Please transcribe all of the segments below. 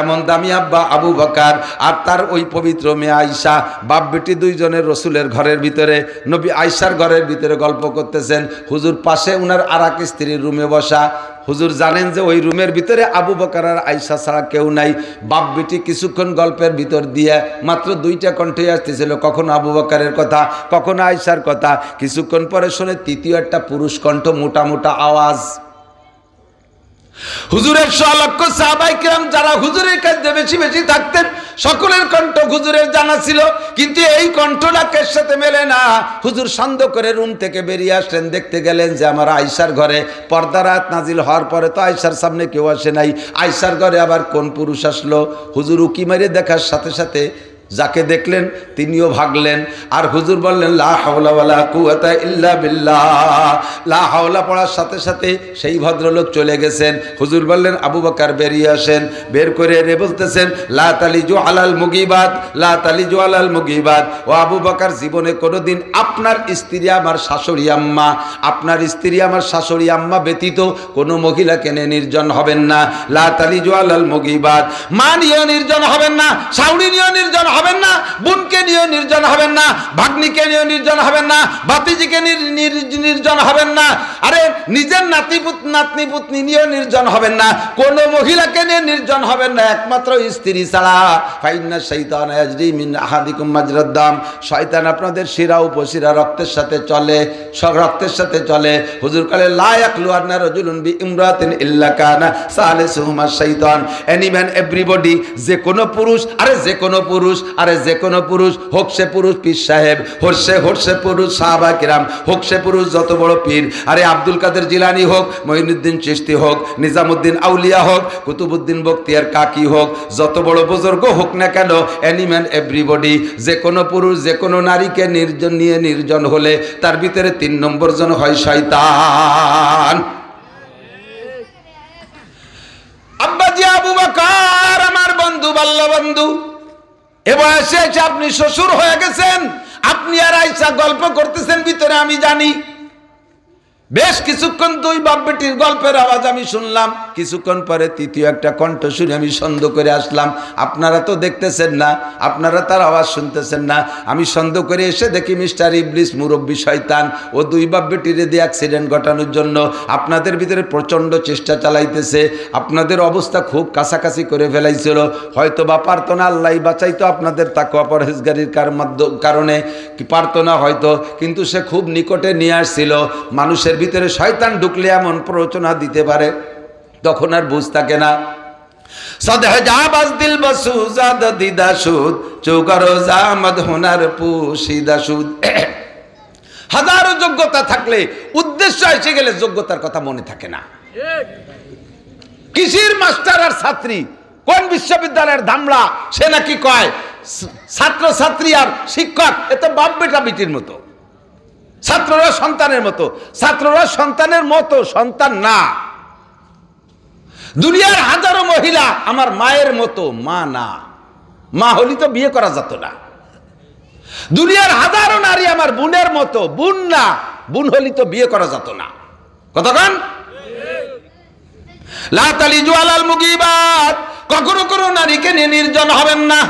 এমন দামি আব্বা আবু বকর আর তার ওই পবিত্র মেয়ে আয়েশা, বাপ বেটি দুইজনের রসুলের ঘরের ভিতরে, নবী আয়েশার ঘরের ভিতরে গল্প করতেছেন। হুজুর পাশে উনার আর এক স্ত্রীর রুমে বসা। হুজুর জানেন যে ওই রুমের ভিতরে আবু বকর আর আয়েশা ছাড়া কেউ নাই। বাপ বেটি কিছুক্ষণ গল্পের ভিতর দিয়ে মাত্র দুইটা কণ্ঠে আসতেছিল, কখনো আবু বকরের কথা, কখনো আয়েশার কথা। কিছুক্ষণ পরে শুনে তৃতীয় একটা পুরুষ কণ্ঠ, মোটা মোটা আওয়াজ। হুজুরের সলক্ষ সাহাবায়ে কিরাম যারা হুজুরের কাছে বেশি বেশি থাকতেন, সকলের কণ্ঠ হুজুরের জানা ছিল, কিন্তু এই কণ্ঠটা কার সাথে মেলে না। হুজুর সন্দেহ করে রুম থেকে বেরিয়ে আসলেন, দেখতে গেলেন যে আমার আয়েশার ঘরে পর্দার আয়াত নাজিল হওয়ার পরে তো আয়েশার সামনে কেউ আসে নাই, আয়েশার ঘরে আবার কোন পুরুষ আসলো। হুজুর উকি মেরে দেখার সাথে সাথে যাকে দেখলেন তিনিও ভাগলেন। আর হুজুর বললেন লা হাওলা ওয়ালা কুওয়াতা ইল্লা বিল্লাহ। লা হাওলা পড়ার সাথে সাথে সেই ভদ্রলোক চলে গেছেন। হুজুর বললেন আবু বকর বেরিয়ে আসেন। বের করে এনে বলতেছেন লা তালিজু আলাল মুগিবাত, লা তালিজু আলাল মুগিবাত। ও আবু বকর, জীবনে কোনোদিন আপনার স্ত্রী আমার শাশুড়ি আম্মা, আপনার স্ত্রী আমার শাশুড়ি আম্মা ব্যতীত কোনো মহিলাকে নিয়ে নির্জন হবেন না। লা তালিজু আলাল মুগিবাত, মা নিয়েও নির্জন হবেন না, শাশুড়ি নিয়েও নির্জন হবেন না, বোনকে নিয়েও নির্জন হবেন না, ভাগ্নিকে নিয়েও নির্জন হবেন না, ভাতিজিকে নির্জন হবেন না, আরে নিজের নাতনি পুতনি নিয়েও নির্জন হবেন না, কোন মহিলাকে নিয়ে নির্জন হবেন না, একমাত্র স্ত্রী ছাড়া। ফাইন্না শাইতান ইয়াজরি মিন আহাদিকুম মাজরাদ দাম, শয়তান আপনাদের শিরা উপশিরা রক্তের সাথে চলে, সব রক্তের সাথে চলে। হুজুর কালে লা ইয়াকলু আন্না রাজুলুন বি ইমরাতিন ইল্লা কানা সালিসুহুমা শাইতান। এনি ম্যান এভরিবডি, যে কোনো পুরুষ, আরে যে কোনো পুরুষ, আরে যে কোনো পুরুষ, হোক সে পুরুষ পীর সাহেব, হোক সে পুরুষ সাহাবা কিরাম, হোক সে পুরুষ যত বড় পীর, আরে আব্দুল কাদের জিলানি হোক, মঈনুদ্দিন চিশতি হোক, নিজামুদ্দিন আউলিয়া হোক, কুতুবুদ্দিন বখতিয়ার কাকি হোক, যত বড় বুজুর্গ হোক না কেন, এনি ম্যান এভরিবডি, যে কোনো পুরুষ যে কোনো নারীকে নির্জন নিয়ে নির্জন হলে তার ভিতরে 3 নম্বর জন হয় শয়তান। আব্বাজি আবু বকর আমার বন্ধু, বাল্য বন্ধু, এ বয়সে এসে আপনি শ্বশুর হয়ে গেছেন, আপনি আর আয়েশা গল্প করতেছেন ভিতরে আমি জানি। বেশ কিছুক্ষণ দুই বাপ বেটির গল্পের আওয়াজ আমি শুনলাম, কিছুক্ষণ পরে তৃতীয় একটা কণ্ঠ শুনে আমি সন্দেহ করে আসলাম। আপনারা তো দেখতেছেন না, আপনারা তার আওয়াজ শুনতেছেন না। আমি সন্দেহ করে এসে দেখি মিস্টার ইবলিস মুরব্বী শয়তান ও দুই বাপ বেটিরে দিয়ে অ্যাক্সিডেন্ট ঘটানোর জন্য আপনাদের ভিতরে প্রচণ্ড চেষ্টা চালাইতেছে। আপনাদের অবস্থা খুব কাছাকাছি করে ফেলাইছিল, হয়তো বা পারতো না, আল্লাহ বাঁচাইতো আপনাদের তাকওয়া পরহেজগারির কারণে কি পারতো না হয়তো, কিন্তু সে খুব নিকটে নিয়ে আসছিল। মানুষের ভিতরে শয়তান ঢুকলে এমন প্ররোচনা দিতে পারে, তখন আর বুঝ থাকে না। হাজারো যোগ্যতা থাকলে উদ্দেশ্য এসে গেলে যোগ্যতার কথা মনে থাকে না। কিসির মাস্টার আর ছাত্রী, কোন বিশ্ববিদ্যালয়ের ধামড়া, সে নাকি কয় ছাত্র ছাত্রী আর শিক্ষক এ তো বাপ বেটা বিটির মতো, ছাত্ররা সন্তানের মতো। ছাত্ররা সন্তানের মতো, সন্তান না। দুনিয়ার হাজারো মহিলা আমার মায়ের মতো, মা না, মা হলি তো বিয়ে করা যেত না। দুনিয়ার হাজারো নারী আমার বোনের মতো, বোন না, বোন হলি তো বিয়ে করা যেত না। কতক্ষণ লা তালিজু আলাল মুগিবাত, কখনো কোনো নারীকে নিয়ে নির্জন হবেন না।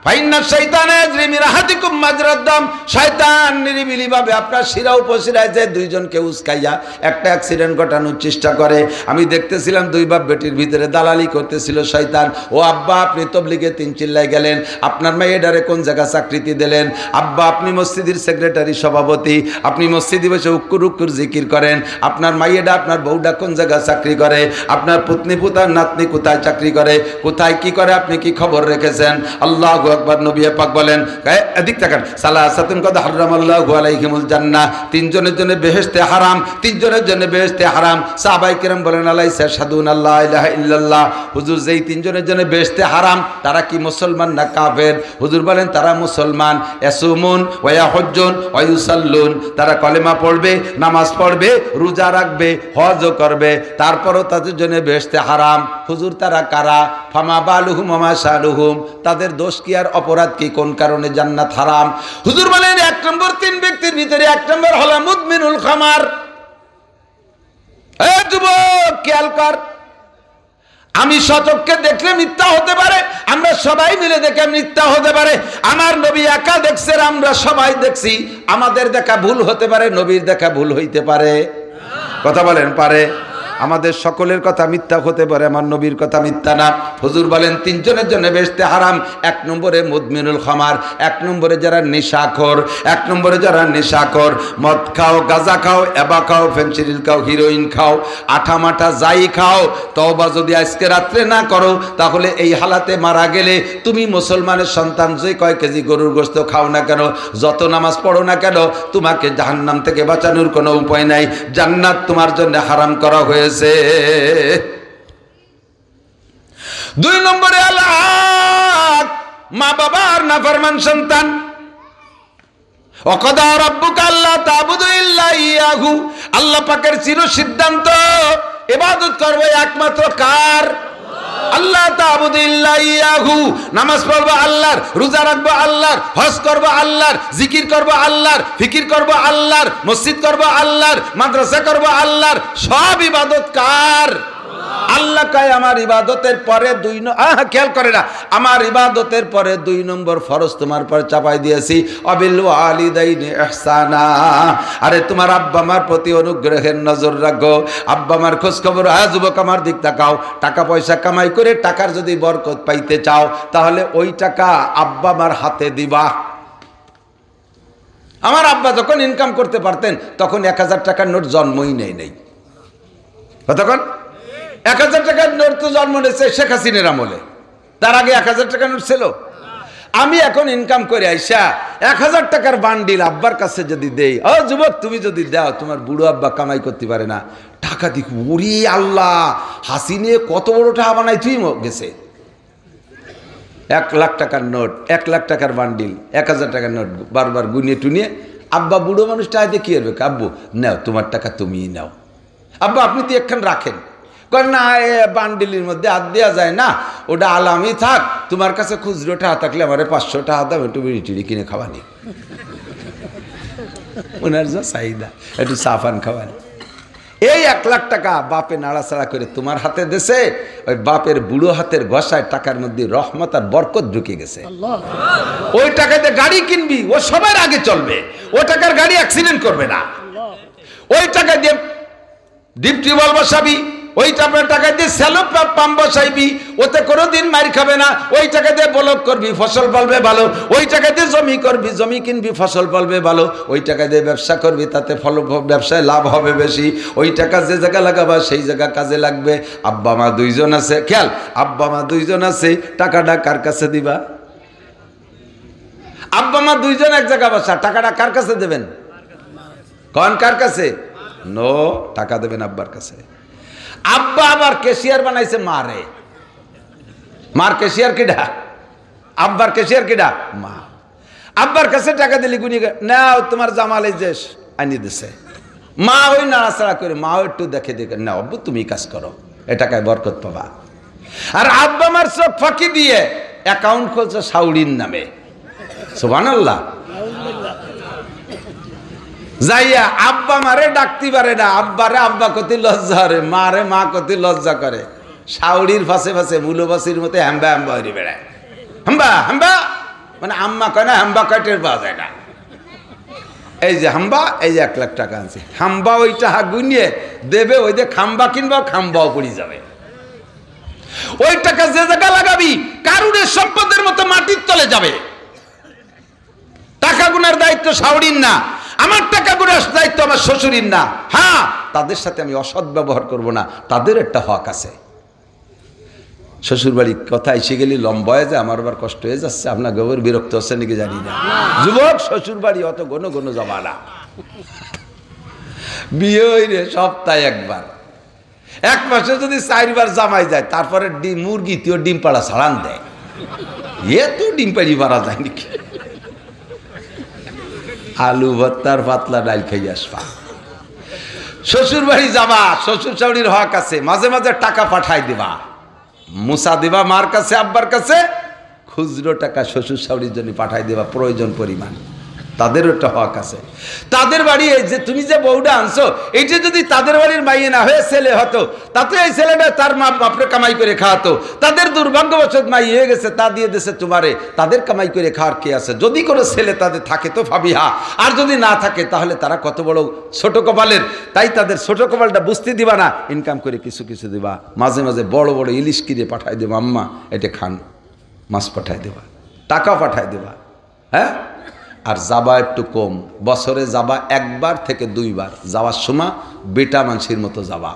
ফাইন্না শাইতানা ইয়াজরি মিন আহাদিকুম মাজরাদ দাম, শয়তান নিরিবিলি ভাবে আপনার শিরা উপশিরায় যে দুইজনকে উস্কাইয়া একটা অ্যাক্সিডেন্ট ঘটানোর চেষ্টা করে। আমি দেখতেছিলাম দুই বাপ বেটির ভিতরে দালালি করতেছিল শয়তান। ও আব্বা, আপনি তবলিগে 3 চিল্লায় গেলেন, আপনার মেয়েডারে কোন জায়গা চাকরিতে দিলেন? আব্বা, আপনি মসজিদের সেক্রেটারি সভাপতি, আপনি মসজিদে বসে উক্কুর উক্কুর জিকির করেন, আপনার মাইয়েডা আপনার বউডা কোন জায়গা চাকরি করে, আপনার পুতনি পুতার নাতনি কোথায় চাকরি করে, কোথায় কি করে, আপনি কি খবর রেখেছেন? আল্লাহু আকবার। নবী পাক বলেন, এদিক তাকান, সালাসাতুন কদ হারামাল্লাহু আলাইহিমুল জান্নাহ, 3 জনের জন্য বেহেশতে হারাম, 3 জনের জন্য বেহেশতে হারাম। সাহাবায়ে কেরাম বলেন আলাইসা শাহাদুন আল্লাহ ইলাহা ইল্লাল্লাহ, হুজুর যেই 3 জনের জন্য বেহেশতে হারাম তারা কি মুসলমান না কাফের? হুজুর বলেন তারা মুসলমান। ইয়াসুমুন ওয়া ইয়াহুজ্জুন ওয়া ইউসাল্লুন, তারা কলেমা পড়বে, নামাজ পড়বে, রোজা রাখবে, হজও করবে, তারপরও তাদের জন্য বেহেশতে হারাম। হুজুর তারা কারা? ফামা বালুহুম ওয়া মা শালুহুম, তাদের দোষ কি আর অপরাধ কি, কোন কারণে জান্নাত হারাম? হুজুর বলেন 1 নম্বর 3 ব্যক্তির ভিতরে 1 নম্বর হলো মুদমিনুল খামার। যুবক খেয়াল কর, আমি সচক্ষে দেখলে মিথ্যা হতে পারে, আমরা সবাই মিলে দেখে মিথ্যা হতে পারে। আমার নবী একা দেখছেন, আমরা সবাই দেখছি। আমাদের দেখা ভুল হতে পারে, নবীর দেখা ভুল হইতে পারে। কথা বলেন পারে? আমাদের সকলের কথা মিথ্যা হতে পারে, আমার নবীর কথা মিথ্যা না। হুজুর বলেন তিনজনের জন্য বেহেশতে হারাম। এক নম্বরে মুদমিনুল খামার, এক নম্বরে যারা নেশাখোর, এক নম্বরে যারা নেশাখোর, মদ খাও, গাঁজা খাও, এবা খাও, ফেনসিডিল খাও, হিরোইন খাও, আঠা মাঠা যাই খাও, তওবা যদি আজকে রাত্রে না করো তাহলে এই হালাতে মারা গেলে তুমি মুসলমানের সন্তান যে কয় কেজি গরুর গোশত খাও না কেন, যত নামাজ পড়ো না কেন, তোমাকে জাহান্নাম থেকে বাঁচানোর কোনো উপায় নাই। জান্নাত তোমার জন্য হারাম করা হয়েছে। 2 নম্বরে আল্লাহ মা বাবার নাফরমান সন্তান। ওয়াকাদা রাব্বুকা আল্লা তা'বুদু ইল্লা ইয়াহু, আল্লাহ পাকের চির সিদ্ধান্ত ইবাদত করবে একমাত্র কার? আল্লাহ তা'বুদু ইল্লা ইয়াহু। নামাজ পড়বো আল্লাহর, রোজা রাখবো আল্লাহর, হজ করবো আল্লাহর, জিকির করবো আল্লাহর, ফিকির করবো আল্লাহর, মসজিদ করবো আল্লাহর, মাদ্রাসা করবো আল্লাহর। সব ইবাদত কার? আল্লাহ কয় আমার ইবাদতের পরে খেয়াল করে না, আমার ইবাদতের পরে 2 নম্বর ফরজ তোমার পর চাপাই দিয়েছি, অবিল ওয়ালিদাইনি ইহসানা। আরে তোমার আব্বা আমার প্রতি অনুগ্রহের নজর রাখো, আব্বা আমার খোঁজ খবর। যুবক আমার দিক তাকাও, টাকা পয়সা কামাই করে টাকার যদি বরকত পাইতে চাও তাহলে ওই টাকা আব্বা আমার হাতে দিবা। আমার আব্বা যখন ইনকাম করতে পারতেন তখন 1000 টাকার নোট জন্মই নেই। তখন 1000 টাকার নোট তো জন্ম নিয়েছে শেখ হাসিনার আমলে, তার আগে 1000 টাকার নোট ছিল। আমি এখন ইনকাম করে আইসা 1000 টাকার বান্ডিল আব্বার কাছে যদি দেই, ও যুবক তুমি যদি দাও, তোমার বুড়ো আব্বা কামাই করতে পারে না, টাকা দিক ওরে আল্লাহ, হাসিনে কত বড় টাকা বানাই তুই গেছে। 1 লাখ টাকার নোট, 1 লাখ টাকার বান্ডিল, 1000 টাকার নোট বারবার গুনিয়ে টুনিয়ে আব্বা বুড়ো মানুষটা আইতে কি করবে? আব্বু নাও তোমার টাকা তুমিই নাও, আব্বা আপনি তো একখান রাখেন। না বান্ডিলের মধ্যে হাত দেওয়া যায় না, ওটা আলামই থাক, তোমার কাছে খুচরো টাকা থাকলে আমার 500 টাকা দাও, একটু বিড়ি টিড়ি কিনে খাওয়ানি, ওনার যা চাহিদা একটু সাফান খাওয়ানি। এই 1 লাখ টাকা বাপে নাড়াচাড়া করে তোমার হাতে দেশে, ওই বাপের বুড়ো হাতের ঘষায় টাকার মধ্যে রহমত আর বরকত ঢুকে গেছে। ওই টাকাতে গাড়ি কিনবি, ও সবার আগে চলবে, ও টাকার গাড়ি অ্যাক্সিডেন্ট করবে না। ওই টাকা দিয়ে ডিপ টিউবওয়েল বসাবি, ওই টাকা দিয়ে স্যালো পাম্প বসাইবি, ওতে কোনোদিন মার খাবে না। ওই টাকা দিয়ে ব্লক করবি, ফসল ফলবে ভালো। ওই টাকা দিয়ে জমি করবি, জমি কিনবি, ফসল ফলবে ভালো। ওই টাকা দিয়ে ব্যবসা করবি, তাতে ব্যবসায় লাভ হবে বেশি। ওই টাকা যে জায়গা লাগাবা সেই জায়গা কাজে লাগবে। আব্বা মা 2 জন আছে, খেয়াল, আব্বা মা 2 জন আছে, টাকাটা কার কাছে দিবা? আব্বা মা 2 জন এক জায়গা বসা, টাকাটা কার কাছে দেবেন? কোন কার কাছে? নো, টাকা দেবেন আব্বার কাছে। আব্বা আবার ক্যাশিয়ার বানাইছে মারে, মার ক্যাশিয়ার কিডা? আব্বার ক্যাশিয়ার কিডা? মা। আব্বার কাছে টাকা দিলি গুনি নাও, তোমার জামাল এই যে আনি দিছে। মা ওই নাড়াচাড়া করে, মাও একটু দেখে না আব্বু তুমি কাজ করো, এ টাকায় বরকত পাবা। আর আব্বা আমার চোখ ফাঁকি দিয়ে অ্যাকাউন্ট খুলছে সাউরির নামে, সুবহানাল্লাহ। যাইয়া আব্বা মারে ডাকতে পারে না, আব্বারে আব্বা কতি লজ্জা করে, মারে মা কতি লজ্জা করে। শাউরির ফাঁসে ফাঁসে মূলবাসীর মতো হ্যাম্বা হ্যাম্বা হয়ে বেড়ায়। হাম্বা হাম্বা মানে আম্মা কয় না, হাম্বা কয় টের পাওয়া যায় না। এই যে হাম্বা, এই যে 1 লাখ টাকা আনছে, হাম্বা ওইটা গুনিয়ে দেবে, ওই যে খাম্বা কিনবা, খাম্বাও পড়ে যাবে। ওই টাকা যে জায়গা লাগাবি কারুরের সম্পদের মতো মাটির তলে যাবে। টাকা গুনার দায়িত্ব শাউরির না, আমার টাকা গুনার দায়িত্ব আমার শ্বশুরির না। হ্যাঁ, তাদের সাথে আমি অসৎ ব্যবহার করব না, তাদের একটা হক আছে। শ্বশুর বাড়ি কথা এসে গেলে লম্বা হয়ে যায়, আমার আবার কষ্ট হয়ে যাচ্ছে। আপনার গোবর বিরক্ত হচ্ছে নাকি জানি না। যুবক, শ্বশুর বাড়ি অত ঘন ঘন যাবা না, বিয়ে হইলে সপ্তাহে একবার, 1 মাসে যদি 4 বার জামাই যায়, তারপরে মুরগি তিও ডিম পাড়া ছাড়ান দেয়। এ তো ডিম পাড়ি মারা যায় নাকি? আলু ভর্তার পাতলা ডাল খাই আসবা। শ্বশুর বাড়ি যাবা, শ্বশুর শাশুড়ির হক আছে, মাঝে মাঝে টাকা পাঠাই দিবা, মুসা দিবা মার কাছে আব্বার কাছে, খুচরো টাকা শ্বশুর শাশুড়ির জন্য পাঠাই দিবা প্রয়োজন পরিমাণ। তাদেরও একটা হক আছে। তাদের বাড়ি এই যে তুমি যে বউটা আনছো, এইটা যদি তাদের বাড়ির মাইয়ে না হয়ে ছেলে হতো, তাতে এই ছেলেটা তার মা বাপরে কামাই করে খাওয়াতো। তাদের দুর্ভাগ্যবশত মাই হয়ে গেছে, তা দিয়ে দেশে তোমারে, তাদের কামাই করে খাওয়ার কে আছে? যদি কোনো ছেলে তাদের থাকে তো ফাবিহা, আর যদি না থাকে তাহলে তারা কত বড় ছোট কপালের। তাই তাদের ছোট কপালটা বুঝতে দিবা না, ইনকাম করে কিছু কিছু দিবা, মাঝে মাঝে বড় বড় ইলিশ কিনে পাঠাই দেবা, আম্মা এটা খান, মাছ পাঠাই দেবা, টাকা পাঠাই দেবা, হ্যাঁ। আর যাবা একটু কম, বছরে যাবা 1 থেকে 2 বার, যাওয়ার সময় বেটা মানুষের মতো যাবা,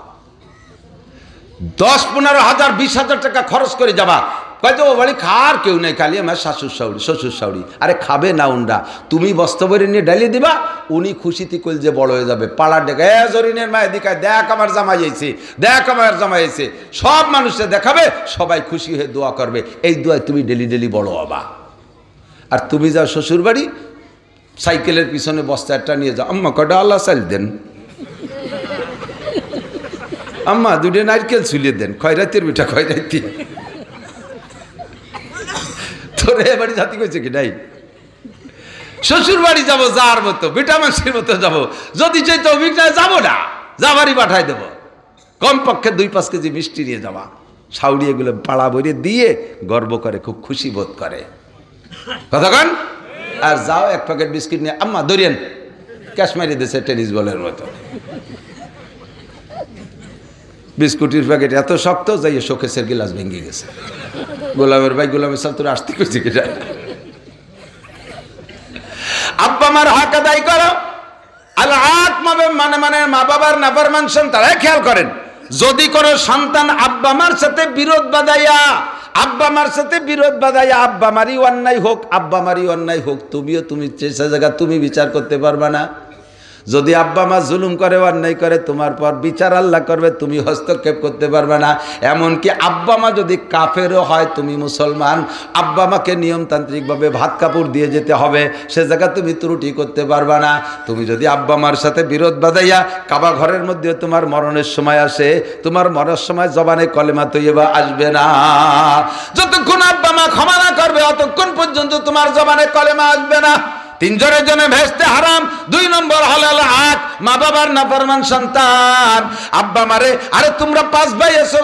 10-15 হাজার 20,000 টাকা খরচ করে যাবা। হয়তো ও বাড়ি খাওয়ার কেউ নেই, খালি আমার শ্বশুর শাশুড়ি। আরে খাবে না উন্ডা, তুমি বস্তবরে নিয়ে ডালিয়ে দিবা, উনি খুশিতে কইল যে বড় হয়ে যাবে। পাড়ার ডেকে জরিনের মায়ের দিকায়, দেখ আমার জামাই আইছে, দেখ আমার জামাই আইছে, সব মানুষে দেখাবে, সবাই খুশি হয়ে দোয়া করবে। এই দোয়ায় তুমি ডেলি বড় হবা। আর তুমি যাও শ্বশুর বাড়ি, সাইকেলের পিছনে বস্তা একটা নিয়ে যাও, আম্মা কটা আল্লাহ চাল দেন, আম্মা 2টা নারকেল ছুলিয়ে দেন, খয়রাতের বেটা খয়রাতি। তোর এ বাড়ি জাতি কইছে কি নাই? শ্বশুর বাড়ি যাবো যার মতো, বেটা মানুষের মতো যাবো, যদি চাই তো অভিজ্ঞতা যাবো না, যাবারই পাঠাই দেবো। কমপক্ষে 2-5 কেজি মিষ্টি নিয়ে যাবা, সাউরি এগুলো পাড়া বইরে দিয়ে গর্ব করে, খুব খুশি বোধ করে, কতক্ষণ। আর যাও 1 প্যাকেট বিস্কিট নিয়ে, আম্মা ধরিয়েন, ক্যাশ মারিয়ে দিয়েছে টেনিস বলের মতো। বিস্কুটের প্যাকেট এত শক্ত, যাই শোকেসের গিলাস ভেঙে গেছে। গোলামের ভাই, গোলামের সাল তোর আসতে কইছে কিনা? আব্বা মার হক আদায় করো। মানে মা বাবার নাফরমান সন্তান খেয়াল করেন, যদি কোনো সন্তান আব্বা মার সাথে বিরোধ বাঁধাইয়া আব্বা মারি অন্যায় হোক, তুমিও সে জায়গা তুমি বিচার করতে পারবা না। যদি আব্বা মা জুলুম করে, অন্যায় করে, তোমার পর বিচার আল্লাহ করবে, তুমি হস্তক্ষেপ করতে পারবে না। এমনকি আব্বা মা যদি কাফেরও হয়, তুমি মুসলমান, আব্বা মাকে নিয়মতান্ত্রিকভাবে ভাত কাপড় দিয়ে যেতে হবে, সে জায়গা তুমি ত্রুটি করতে পারবে না। তুমি যদি আব্বা মার সাথে বিরোধ বাঁধাইয়া কাবা ঘরের মধ্যে তোমার মরণের সময় আসে, তোমার মরার সময় জবানে কলেমা তৈয়বা আসবে না। যতক্ষণ আব্বা মা ক্ষমা না করবে, অতক্ষণ পর্যন্ত তোমার জবানে কলেমা আসবে না। 3 জনে ভেস্তে হারাম, 2 নম্বর হালাল হক মা বাবার নাফরমান সন্তান আব্বা মারে। আরে তোমরা 5 ভাই এসো,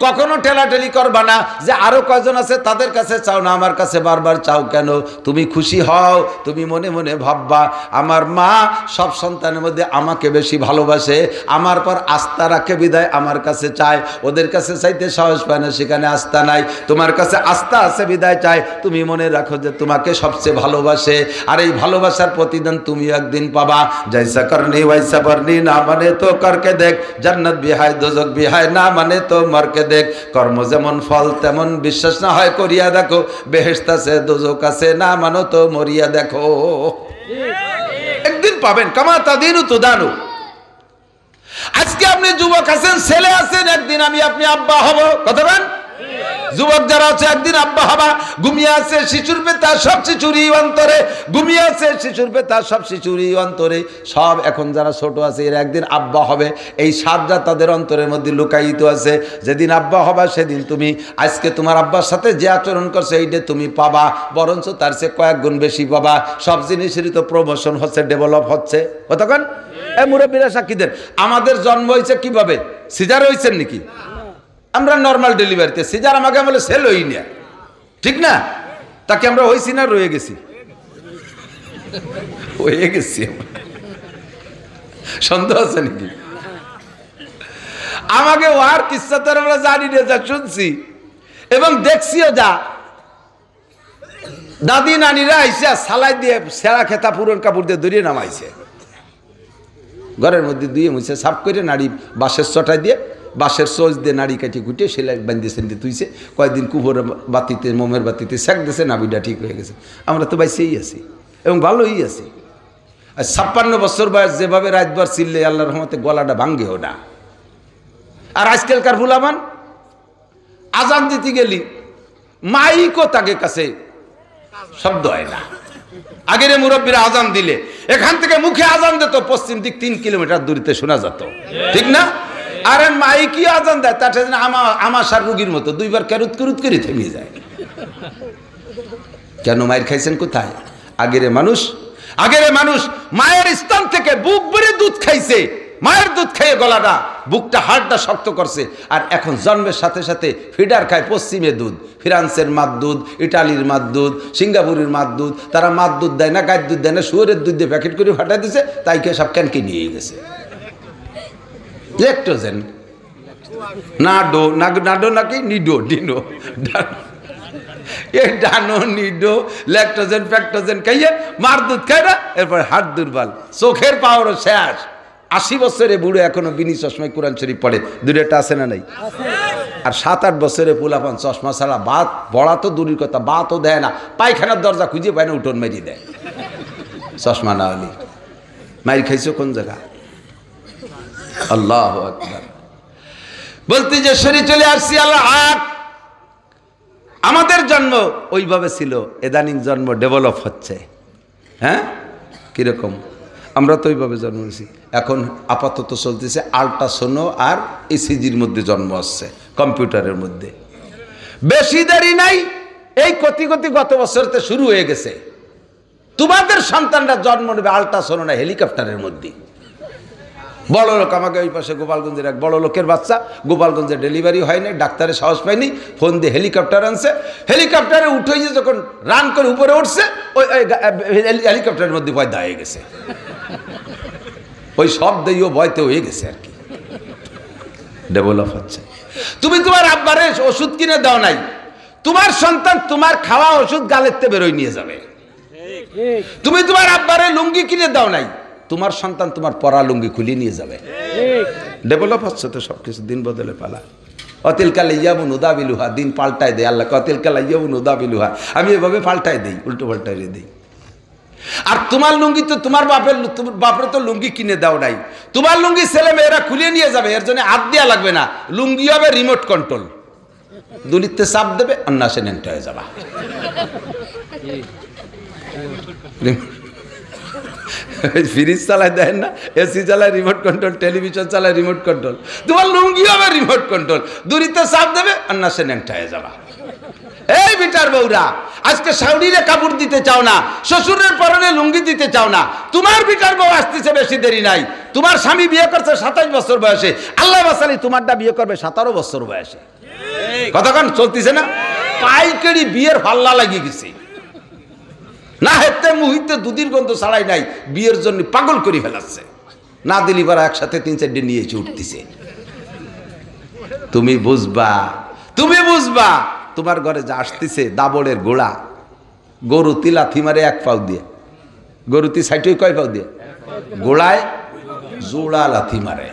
কখনো ঠেলাঠেলি করবা না যে আরো কয়জন আছে তাদের কাছে চাও না, আমার কাছে বারবার চাও কেন? তুমি খুশি হও, তুমি মনে মনে ভাববা আমার মা সব সন্তানের মধ্যে আমাকে বেশি ভালোবাসে, আমার পর আস্থা রাখে বিদায় আমার কাছে চায়। ওদের কাছে চাইতে সাহস পায় না, সেখানে আস্থা নাই। তোমার কাছে আস্থা আছে বিদায় চায়। তুমি মনে রাখো যে তোমাকে সবচেয়ে ভালোবাসে, আর এই ভালোবাসার প্রতিদান তুমি একদিন পাবা। জৈসা করনি ওয়াইসা বরনি, না মানে তো করকে দেখ, জান্নাত বিহায় দোজক বিহায়, না মানে তো মরকে দেখ। কর্ম যেমন ফল তেমন বিশ্বাস না হয় করিয়া দেখো, বেহেশত আছে দোজক আছে, না মানো তো মরিয়া দেখো। একদিন পাবেন, কামা তাদিনু তুদানু। আজকে আপনি যুবক আছেন, ছেলে আছেন, একদিন আপনি আব্বা হব, কথা বলেন। যুবক যারা আছে একদিন আব্বা হবা। ঘুমিয়ে আছে শিশুর পেতা সব শিশুরই অন্তরে, ঘুমিয়ে আছে শিশুর পেতা সব শিশুরই অন্তরে। সব এখন যারা ছোট আছে এরা একদিন আব্বা হবে, এই সাতটা তাদের অন্তরের মধ্যে লুকায়িত আছে। যেদিন আব্বা হবা সেদিন তুমি আজকে তোমার আব্বার সাথে যে আচরণ করছে এইটা তুমি পাবা, বরঞ্চ তার চেয়ে কয়েক গুণ বেশি পাবা। সব জিনিসেরই তো প্রমোশন হচ্ছে, ডেভেলপ হচ্ছে, কতক্ষণ। এই মুরব্বীরা সাক্ষী দেন, আমাদের জন্ম হয়েছে কিভাবে? সিজার হয়েছেন নাকি? আমরা নর্মাল ডেলিভারিতে, সিজার আমাকে বলে সেল হই না, ঠিক না? তাকে আমরা হয়েছি না রয়ে গেছি? হয়ে গেছি। সন্দেহ আছে নাকি? আমাকে ওয়ার কিচ্ছা তো আমরা জানি না, যা শুনছি এবং দেখছিও, যা দাদি নানিরা আইসা সালাই দিয়ে সেরা খেতা পুরন কাপড় দিয়ে দড়িয়ে নামাইছে, ঘরের মধ্যে ধুয়ে মুছে সাফ করে নাড়ি বাঁশের চটাই দিয়ে, বাঁশের সোজ দিয়ে নাড়ি কাটি কুটে সেলাই বান্ধে সেন্দি তুইছে। কয়েকদিন কুভোর বাতিতে, মোমের বাতিতে সেক দিয়েছে, নাবিটা ঠিক হয়ে গেছে। আমরা তো বাইসেই আছি এবং ভালোই আছি। আর 56 বছর বয়স যেভাবে রাতবার চিল্লে আল্লাহর রহমতে গলাটা ভাঙ্গেও না। আর আজকালকার ফুলামান আজান দিতে গেলি মাইকও তাকে কাছে শব্দ হয় না। আগের মুরব্বীরা আজান দিলে এখান থেকে মুখে আজান দিত, পশ্চিম দিক 3 কিলোমিটার দূরিতে শোনা যেত, ঠিক না? আরে মাইকি আজান দেয়, তার সাথে আমাশার রুগীর মতো 2 বার কেরুত কেরুত করে থেমে যায়। কেন? মায়ের খাইছেন কোথায়? আগের মানুষ আগের মানুষ মায়ের স্তন থেকে বুক ভরে দুধ খাইছে, মায়ের দুধ খেয়ে গলাটা বুকটা হাড়টা শক্ত করছে। আর এখন জন্মের সাথে সাথে ফিডার খায় পশ্চিমে দুধ, ফ্রান্সের মাদ দুধ, ইটালির মাদ দুধ, সিঙ্গাপুরের মাদ দুধ। তারা মাদ দুধ দেয় না, গায়ের দুধ দেয় না, শুয়োরের দুধ দিয়ে প্যাকেট করে ফাটাই দিছে, তাই কে সব ক্যানকে নিয়ে গেছে। ল্যাকটোজেন নাডো নাডো নাকি নিডো ডিনো এই ডানো নিডো ল্যাকটোজেন ফ্যাক্টোজেন খাইয়ে মার দুধ খায় না, এরপর হাত দুর্বল, চোখের পাওয়ারও শেষ। 80 বছরে বুড়ো এখনো বিনি চশমায় কোরআন শরীফ পড়ে, দূরেটা আছে না নাই? আর 7-8 বছরে পোলাপান চশমা ছাড়া বাত বড়া তো দূরের কথা, বাতও দেয় না, পায়খানার দরজা খুঁজে পায় না, উঠোন মেরিয়ে দেয় চশমা না হলে। মাইর খাইছো কোন জায়গা? আল্লাহু আকবার। বলতে যে শরীর চলে আসছি আল্লাহ। আমাদের জন্ম ওইভাবে ছিল, এদানিং জন্ম ডেভেলপ হচ্ছে। হ্যাঁ, কিরকম? আমরা তো ওইভাবে জন্ম নিয়েছি। এখন আপাতত চলতেছে আল্ট্রাসোনো আর ইসিজির মধ্যে জন্ম আসছে, কম্পিউটারের মধ্যে। বেশি দেরি নাই, এই কতি গত বছরতে শুরু হয়ে গেছে। তোমাদের সন্তানরা জন্ম নেবে আল্ট্রাসোনো না হেলিকপ্টারের মধ্যে। বড় লোক, আমাকে ওই পাশে গোপালগঞ্জের এক বড় লোকের বাচ্চা, গোপালগঞ্জে ডেলিভারি হয়নি, ডাক্তারের সাহস পায়নি, ফোন দিয়ে হেলিকপ্টার আনছে। হেলিকপ্টারে উঠে যখন রান করে উপরে উঠছে, ওই হেলিকপ্টারের মধ্যে ভয় হয়ে গেছে। ওই সব দিয়েও ভয়তে হয়ে গেছে আর কি, ডেভেলপ হচ্ছে। তুমি তোমার আব্বারে ওষুধ কিনে দাও নাই, তোমার সন্তান তোমার খাওয়া ওষুধ গালেতে বেরোয় নিয়ে যাবে। তুমি তোমার আব্বারে লুঙ্গি কিনে দাও নাই, তোমার সন্তান তোমার পরা লুঙ্গি খুলে নিয়ে যাবে। ডেভেলপ হচ্ছে তো সবকিছু, দিন বদলে পালা। অতিল কাল ইয়াবু নুদা বিলুহা, দিন পাল্টায় দেয় আল্লাহ। অতিল কাল ইয়াবু নুদা বিলুহা, আমি এভাবে পাল্টাই দেই, উল্টো পাল্টাই দিই। আর তোমার লুঙ্গি তো তোমার বাপের তো লুঙ্গি কিনে দাও নাই, তোমার লুঙ্গি ছেলে মেয়েরা খুলে নিয়ে যাবে, এর জন্য হাত দেওয়া লাগবে না। লুঙ্গি হবে রিমোট কন্ট্রোল, দুলিতে চাপ দেবে, অন্যাসে নেংটা হয়ে যাবা। ফ্রিজ চালায় দেন না, এসি চালায় রিমোট কন্ট্রোল, টেলিভিশন চালায় রিমোট কন্ট্রোল, তোমার লুঙ্গি হবে রিমোট কন্ট্রোল, দূরিতে চাপ দেবে, অন্যাসে নেংটা হয়ে যাবা। এই বিটার বউরা, আজকে শাউরিরে কাপড় দিতে চাও না, শ্বশুরের পরনে লুঙ্গি দিতে চাও না। তোমার বিটার বউ আসতেছে, বেশি দেরি নাই। তোমার স্বামী বিয়ে করছে 27 বছর বয়সে, আল্লাহ বাসালি তোমারটা বিয়ে করবে 17 বছর বয়সে। কতক্ষণ চলতেছে না? পাইকারি বিয়ের হল্লা লাগিয়ে গেছে না, হেতে মুহূর্তে দুধের গন্ধ ছাড়াই নাই, বিয়ের জন্য পাগল করে ফেলাচ্ছে। না দিলি পারা একসাথে 3-4 নিয়ে এসে উঠতেছে। তুমি বুঝবা, তুমি বুঝবা, তোমার ঘরে যা আসতেছে দাবড়ের গোড়া, গরুতি লাথি মারে 1 পাও দিয়ে, গরুতি সাইটে কয় পাও দিয়ে, গোড়ায় জোড়া লাথি মারে।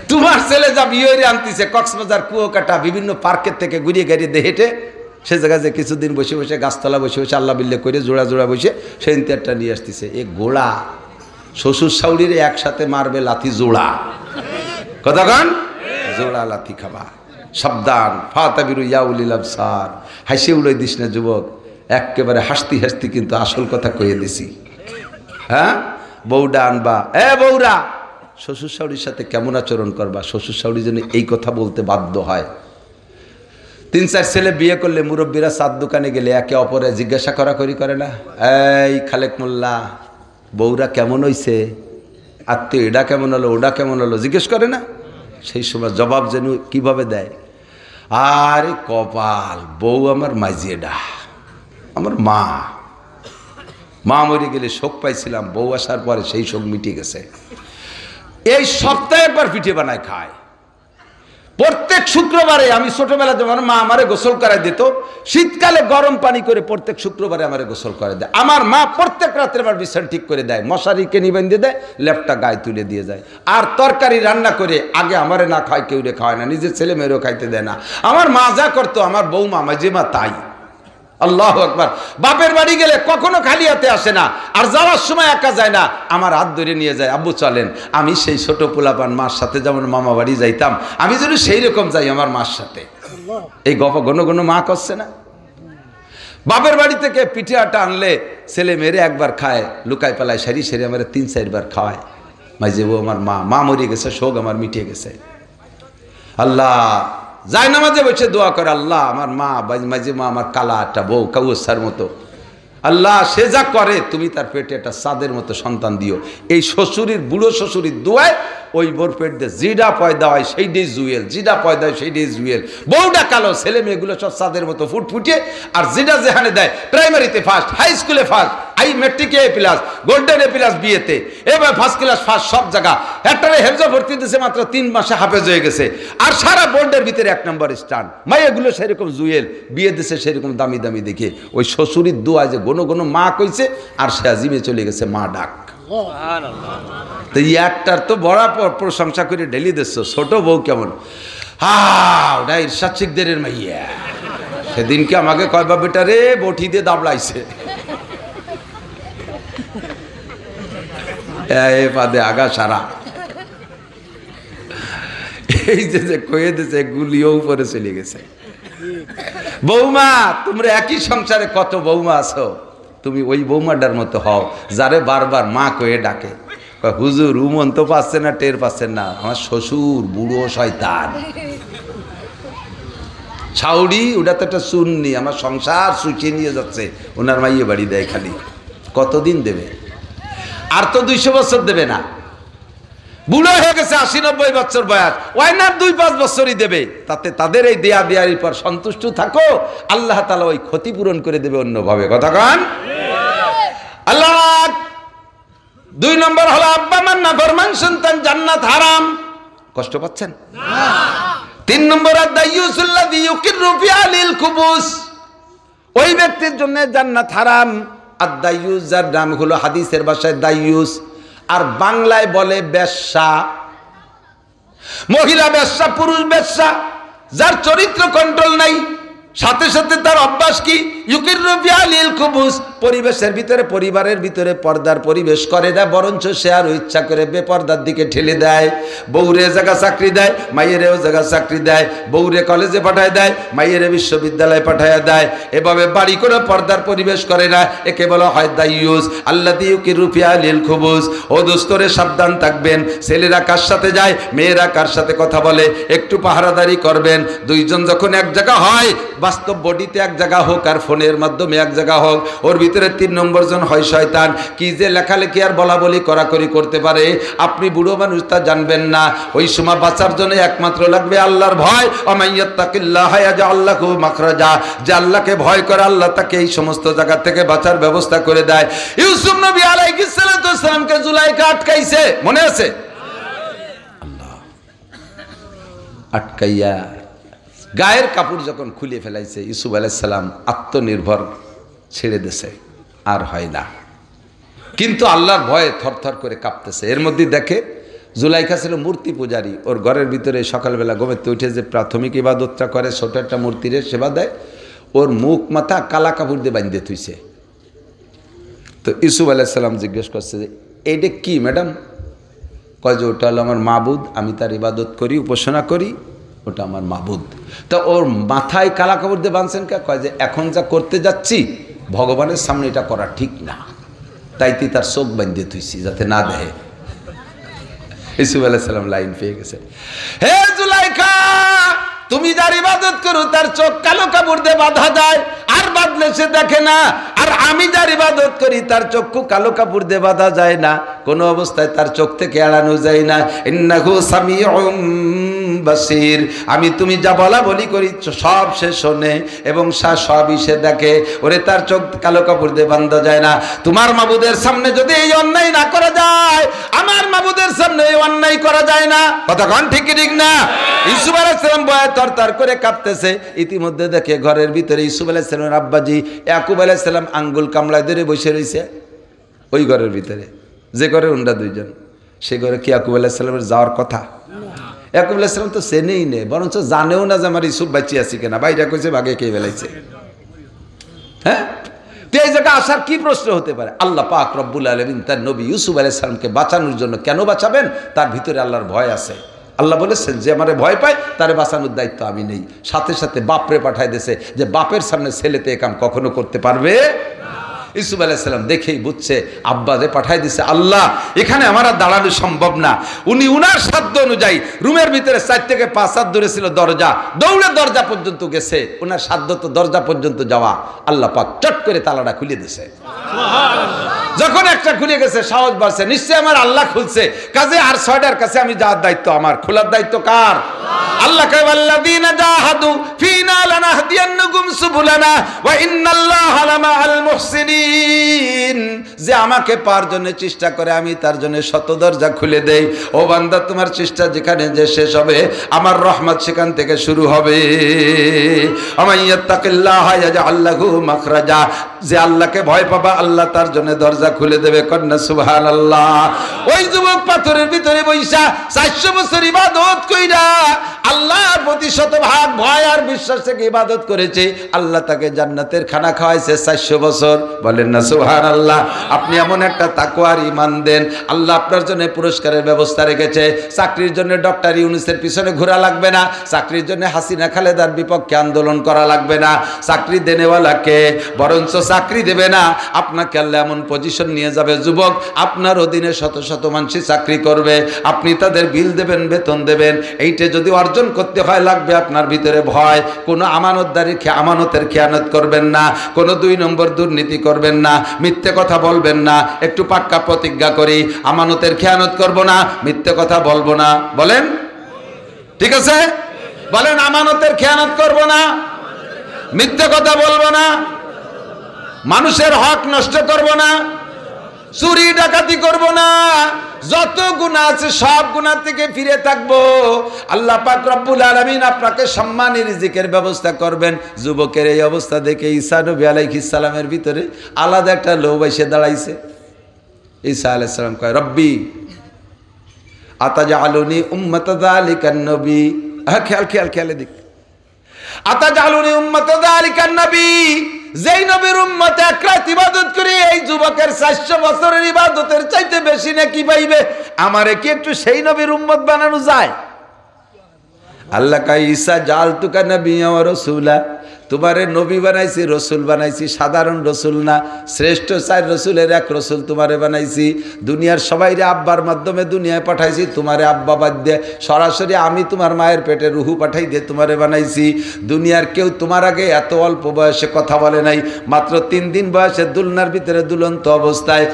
তোমার ছেলে যা বিয়ে আনতেছে কক্সবাজার, কুয়াকাটা, বিভিন্ন পার্কের থেকে ঘুরিয়ে গাড়িয়ে হেঁটে সে জায়গায় যে কিছুদিন বসে বসে গাছতলা বসে বসে আল্লাহ বিল্লে করে জোড়া জোড়া বসে সেই ইন্টারটা নিয়ে আসতেছে। এ গোড়া শ্বশুর শাউরির একসাথে মারবে লাথি জোড়া। কতক্ষণ? জোড়া লাথি খাবা। সাবধান, ফাতাবিরু ইয়াউলিল আবসার। হাসি উড়াই দিস না যুবক, একেবারে হাসতি হাসতি কিন্তু আসল কথা কয়ে দিছি। হ্যাঁ, বউডা আনবা, বউরা শ্বশুর শাউরির সাথে কেমন আচরণ করবা, শ্বশুর শাউরি যেন এই কথা বলতে বাধ্য হয়। 3-4 ছেলে বিয়ে করলে মুরব্বীরা চার দোকানে গেলে একে অপরে জিজ্ঞাসা করাকরি করে না, এই খালেক মোল্লা বউরা কেমন হইছে, আত্মীয় এটা কেমন হলো, ওটা কেমন হলো, জিজ্ঞেস করে না? সেই সময় জবাব যেন কিভাবে দেয়, আরে কপাল, বউ আমার মাইজিয়েডা, আমার মা মরে গেলে শোক পাইছিলাম, বউ আসার পরে সেই শোক মিটে গেছে। এই সপ্তাহে একবার পিঠে বানায় খায়। প্রত্যেক শুক্রবারে, আমি ছোটবেলা যখন মা আমারে গোসল করাই দিত, শীতকালে গরম পানি করে প্রত্যেক শুক্রবারে আমারে গোসল করে দেয়। আমার মা প্রত্যেক রাত্রে আমার বিছানা ঠিক করে দেয়, মশারিকে নিবেন্দে দেয়, লেপটা গায়ে তুলে দিয়ে যায়। আর তরকারি রান্না করে আগে আমারে না খায়, কেউ রে খাওয়ায় না, নিজের ছেলে মেয়েরও খাইতে দেয় না। আমার মা যা করতো আমার বৌমা মাঝে তাই। আল্লাহু আকবার। বাপের বাড়ি গেলে কখনো খালি হাতে আসে না, আর যাওয়ার সময় একা যায় না, আমার হাত ধরে নিয়ে যায়, আব্বু চলেন। আমি সেই ছোট পোলাপান মার সাথে যেমন মামা বাড়ি যাইতাম, আমি যেন সেই রকম যাই আমার মার সাথে। এই গপ ঘন ঘন মা করছে না। বাপের বাড়ি থেকে পিঠে আটা আনলে ছেলে মেরে একবার খায়, লুকাই পালায় সারি সারি আমার 3-4 বার খাওয়ায়। মাঝে বউ আমার মা মরে গেছে, শোক আমার মিটে গেছে। আল্লাহ যায় নামাজে বসে দোয়া করে, আল্লাহ আমার মা মাঝে মা আমার কালা একটা বউ কাউসার মতো, আল্লাহ সে যা করে তুমি তার পেটে একটা চাঁদের মতো সন্তান দিও। এই শ্বশুরির বুড়ো শ্বশুরির দোয়ায় ওই বোর পেট দিয়ে জিডা পয়দা হয় সেইটাই জুয়েল, জিডা পয়দা হয় সেইটাই জুয়েল। বউটা কালো, ছেলে মেয়েগুলো সব চাঁদের মতো ফুটফুটে। আর জিডা যেখানে দেয় প্রাইমারিতে ফার্স্ট, হাই স্কুলে ফার্স্ট, হাই মেট্রিকে A plus, golden A plus বিয়েতে, এবার ফার্স্ট ক্লাস ফার্স্ট সব জায়গা। একটারে হেফজা ভর্তি দিয়েছে মাত্র 3 মাসে হাফেজ হয়ে গেছে। আর সারা বোর্ডের ভিতরে 1 নম্বর স্টান। মাইয়াগুলো সেরকম জুয়েল, বিয়ে দিছে সেরকম দামি দামি দেখে। ওই শ্বশুরির দোয়া যে গোনো গোনো মা কইছে, আর সে আজিমে চলে গেছে মা ডাক। তো একটার তো বড় প্রশংসা করে ঢেলি দিচ্ছ, ছোট বউ কেমন? ওটা ইরশাদ শিকদের মাইয়া। সেদিনকে আমাকে কয় বাবেটা রে বটি দিয়ে দাবলাইছে, পাদে আগা সারা। এই যে কয়ে দিছে গুলিও উপরে চলে গেছে। বৌমা, তোমরা একই সংসারে কত বৌমা আছো, তুমি ওই বৌমাটার মতো হও যারে বারবার মা কয়ে ডাকে। হুজুর উমন তো পাচ্ছেন না, টের পাচ্ছেন না, আমার শ্বশুর বুড়ো শয়তান ছাউড়ি, ওটা তো একটা সুন্নি, আমার সংসার শুকিয়ে নিয়ে যাচ্ছে। ওনার মাইয়ে বাড়ি দেয় খালি, কতদিন দেবে? আর তো 200 বছর দেবে না, বুড়ো হয়ে গেছে 80-90 বছর বয়স, ওই না 2-5 বছরই দেবে। তাতে তাদের এই দেয়া দেয়ারির পর সন্তুষ্ট থাকো, আল্লাহ তাআলা ওই ক্ষতিপূরণ করে দেবে অন্যভাবে। কথা কান আল্লাহ। 2 নম্বর হলো আব্বা মান নাফরমান সন্তান জান্নাত হারাম। কষ্ট পাচ্ছেন? 3 নম্বর আদ-দাইয়ুসুল্লাযী ইউকিররু ফি আলিল কুবুস, ওই ব্যক্তির জন্য জান্নাত হারাম। আদ-দাইয়ুস যার নাম হলো হাদিসের ভাষায় দাইয়ুস, আর বাংলায় বলে বেশ্যা। মহিলা বেশ্যা, পুরুষ বেশ্যা, যার চরিত্র কন্ট্রোল নাই, সাথে সাথে তার অভ্যাস কি? ইউকিররু ফি আলিল কুবুস, পরিবেশের ভিতরে, পরিবারের ভিতরে পর্দার পরিবেশ করে না, বরঞ্চ সে আরো ইচ্ছা করে বেপর্দার দিকে ঠেলে দেয়। বউরে জায়গা চাকরি দেয়, মাইয়েরেও জায়গা চাকরি দেয়, বউরে কলেজে পাঠায় দেয়, মাইয়েরে বিশ্ববিদ্যালয়ে পাঠায় দেয়। এভাবে বাড়ি করে পর্দার পরিবেশ করে না, একে বলা হয় দাইয়ুস। আল্লাযী ইউকিররু ফি আলিল কুবুস। ও দোস্তরে সাবধান থাকবেন, ছেলেরা কার সাথে যায়, মেয়েরা কার সাথে কথা বলে, একটু পাহারাদারি করবেন। দুইজন যখন এক জায়গা হয়, বাস্তব বডিতে এক জায়গা হোক আর ফোনের মাধ্যমে এক জায়গা হোক, ওর ভিতরে 3 নম্বর জন হয় শয়তান। কি যে লেখালেখি আর বলা বলি করাকরি করতে পারে, আপনি বুড়ো মানুষ তা জানবেন না। ওই সময় বাঁচার জন্য একমাত্র লাগবে আল্লাহর ভয়। ওমাইয়াত্তাকিল্লাহা ইয়াজআল লাহু মাখরাজা, যে আল্লাহকে ভয় করে আল্লাহ তাকে এই সমস্ত জায়গা থেকে বাঁচার ব্যবস্থা করে দেয়। ইউসুফ নবী আলাইহিস সালামকে জুলাইখা আটকাইছে, মনে আছে? আল্লাহ আটকাইয়া গায়ের কাপড় যখন খুলে ফেলাইছে, ইউসুফ আলাইহিস সালাম আত্মনির্ভর ছেড়ে দিছে, আর হয় না। কিন্তু আল্লাহর ভয়ে থরথর করে কাঁপতেছে। এর মধ্যে দেখে জুলাইখা ছিল মূর্তি পূজারী, ওর ঘরের ভিতরে সকালবেলা ঘুমেতে উঠে যে প্রাথমিক ইবাদতটা করে, ছোট একটা মূর্তির সেবা দেয়, ওর মুখ মাথা কালা কাপড় দিয়ে বাঁধিয়ে থুইছে। তো ইউসুফ আলাইহিস সালাম জিজ্ঞেস করছে যে এইটা কি ম্যাডাম? কয় যে ওটা হলো আমার মাবুদ, আমি তার ইবাদত করি, উপাসনা করি, ওটা আমার মাবুদ। তা ওর মাথায় কালা কাপড় দিয়ে বাঁধছেন কে? কয় যে এখন যা করতে যাচ্ছি ভগবানের সামনে এটা করা ঠিক না, তাই তুই তার চোখ বাঁধিয়ে থুইছি যাতে না দেয়। ইউসুফ আলাইহিস সালাম লাইন পেয়ে গেছে, হে জুলাইখা, তুমি যার ইবাদত করো তার চোখ কালো কাপড় দিয়ে বাঁধা যায়, আর বাঁধলে সে দেখে না। আর আমি যার ইবাদত করি তার চক্ষু কালো কাপড় দিয়ে বাঁধা যায় না, কোনো অবস্থায় তার চোখ থেকে এড়ানো যায় না। ইন্নাহু সামিউম বাসির, আমি তুমি যা বলা বলি করি সব সে শোনে এবং সবই সে দেখে। ওরে তার চোখ কালো কাপড় দিয়ে বাঁধা যায় না। তোমার মাবুদের সামনে যদি এই অন্যায় না করা যায়, আমার মাবুদের সামনে এই অন্যায় করা যায় না। কথা কন ঠিক কি ঠিক না? ইউসুফ আলাইহিস সালাম ভয়ে তরতর করে কাঁপতেছে। ইতিমধ্যে দেখে ঘরের ভিতরে ইউসুফ আলাইহিস সালামের আব্বাজি ইয়াকুব আলাইহিস সালাম আঙ্গুল কামড়ায় ধরে বসে রয়েছে। ওই ঘরের ভিতরে, যে ঘরে ওনরা দুইজন, সে ঘরে কি ইয়াকুব আলাইহিস সালামের যাওয়ার কথা? ইয়াকুব আলাইহিস সালাম তো চেনেই নেই, বরঞ্চ জানেও না যে আমার ইউসুফ বাঁচি আছে কিনা, বাইরে কইছে ভাগে কে বেলাইছে। হ্যাঁ, তো এই জায়গা আসার কি প্রশ্ন হতে পারে? আল্লাহ পাক রব্বুল আলামিন তার নবী ইউসুফ আলাইহিস সালামকে বাঁচানোর জন্য কেন বাঁচাবেন? তার ভিতরে আল্লাহর ভয় আছে। আল্লাহ বলেছেন যে আমারে ভয় পায় তারে বাঁচানোর দায়িত্ব আমি নেই। সাথে সাথে বাপরে পাঠায় দিয়েছে যে বাপের সামনে ছেলেতে এ কাম কখনো করতে পারবে না। ইউসুফ আলাইহিস সালাম দেখেই বুঝছে আব্বা যে পাঠাই দিছে আল্লাহ, এখানে আমার আর দাঁড়ানো সম্ভব না। উনি উনার সাধ্য অনুযায়ী রুমের ভিতরে 4 থেকে 5 হাত দূরে ছিল দরজা, দৌড়ে দরজা পর্যন্ত গেছে। উনার সাধ্য তো দরজা পর্যন্ত যাওয়া, আল্লাহ পাক চট করে তালাটা খুলে দিয়েছে। যখন একটা খুলে গেছে সাহস বাড়ছে, নিশ্চয় আমার আল্লাহ খুলছে, কাজে আর 6টার কাছে আমি যাওয়ার দায়িত্ব আমার, খোলার দায়িত্ব কার? আল্লাহ কয় ওয়াল্লাযীনা জাহাদু ফীনা লানাহদিয়ান্নাকুম সুবুলানা ওয়া ইন্নাল্লাহা লামাআল মুহসিনিন। যে আমাকে পাওয়ার জন্য চেষ্টা করে আমি তার জন্য শত দরজা খুলে দেই। ও বান্দা, তোমার চেষ্টা যেখানে যে শেষ হবে আমার রহমত সেখান থেকে শুরু হবে। আমাইয়াত্তাকিল্লাহা ইয়াজআল লাহু মাখরাজা। যে আল্লাহকে ভয় পাবা আল্লাহ তার জন্য দরজা খুলে দেবে। কন্যা সুবহানাল্লাহ। ওই যুবক পাথরের ভিতরে বৈশা 400 বছর ইবাদত কইরা আল্লাহর প্রতি শতভাগ ভয় আর বিশ্বাস থেকে ইবাদত করেছে, আল্লাহ তাকে জান্নাতের খানা খাওয়াইছে 400 বছর। বলেন না সুবহানাল্লাহ। আপনি এমন একটা তাকওয়ার ঈমান দেন, আল্লাহ আপনার জন্য পুরস্কারের ব্যবস্থা রেখেছে। চাকরির জন্য ডক্টর ইউনূসের পিছনে ঘোরা লাগবে না, চাকরির জন্য হাসিনা খালেদার বিপক্ষে আন্দোলন করা লাগবে না। চাকরি দেনেওয়ালাকে বরঞ্চ চাকরি দেবে না, আপনাকে আল্লাহ এমন পজিশন নিয়ে যাবে যুবক, আপনার অধীনে শত শত মানুষ চাকরি করবে, আপনি তাদের বিল দেবেন, বেতন দেবেন। এইটা যদি অর্জন করতে হয় লাগবে আপনার ভিতরে ভয়। কোনো আমানতের খেয়ানত করবেন না, কোনো 2 নম্বর দুর্নীতি করবেন না, মিথ্যে কথা বলবেন না। একটু পাক্কা প্রতিজ্ঞা করি, আমানতের খেয়ানত করব না, মিথ্যে কথা বলবো না। বলেন ঠিক আছে? বলেন আমানতের খেয়ানত করব না, মিথ্যে কথা বলবো না, মানুষের হক নষ্ট করব না, চুরি ডাকাতি করব না, যত গুনাহ আছে সব গুনাহ থেকে ফিরে থাকবো। আল্লাহ পাক রব্বুল আলামিন আপনাকে সম্মানী রিজিকের ব্যবস্থা করবেন। যুবকের এই অবস্থা দেখে ঈসা নবী আলাইহিস সালামের ভিতরে আলাদা একটা লোভ এসে দাঁড়াইছে। ঈসা আলাইহিস সালাম কয় রব্বি আতাজআলুনি উম্মাতা যালিকান নবী। খেয়াল দিক, আতাজআলুনি উম্মাতা যালিকান নবী। যেই নবীর উম্মত এক রাত ইবাদত করে এই যুবকের 400 বছরের ইবাদতের চাইতে বেশি নাকি পাইবে, আমারে কি একটু সেই নবীর উম্মত বানানো যায়? আল্লাহ কয় ঈসা জালতুকা নাবিয়্যান ওয়া রাসূলা, তোমারে নবী বানাইছি, রসুল বানাইছি, সাধারণ রসুল না, শ্রেষ্ঠ 4 রসুলের এক রসুল তোমারে বানাইছি। দুনিয়ার সবাইরে আব্বার মাধ্যমে দুনিয়ায় পাঠাইছি, তোমারে আব্বা বাদ দিয়ে সরাসরি আমি তোমার মায়ের পেটে রুহু পাঠাই দিয়ে তোমারে বানাইছি। দুনিয়ার কেউ তোমার আগে এত অল্প বয়সে কথা বলে নাই, মাত্র 3 দিন বয়সে দুলনার ভিতরে দুলন্ত অবস্থায়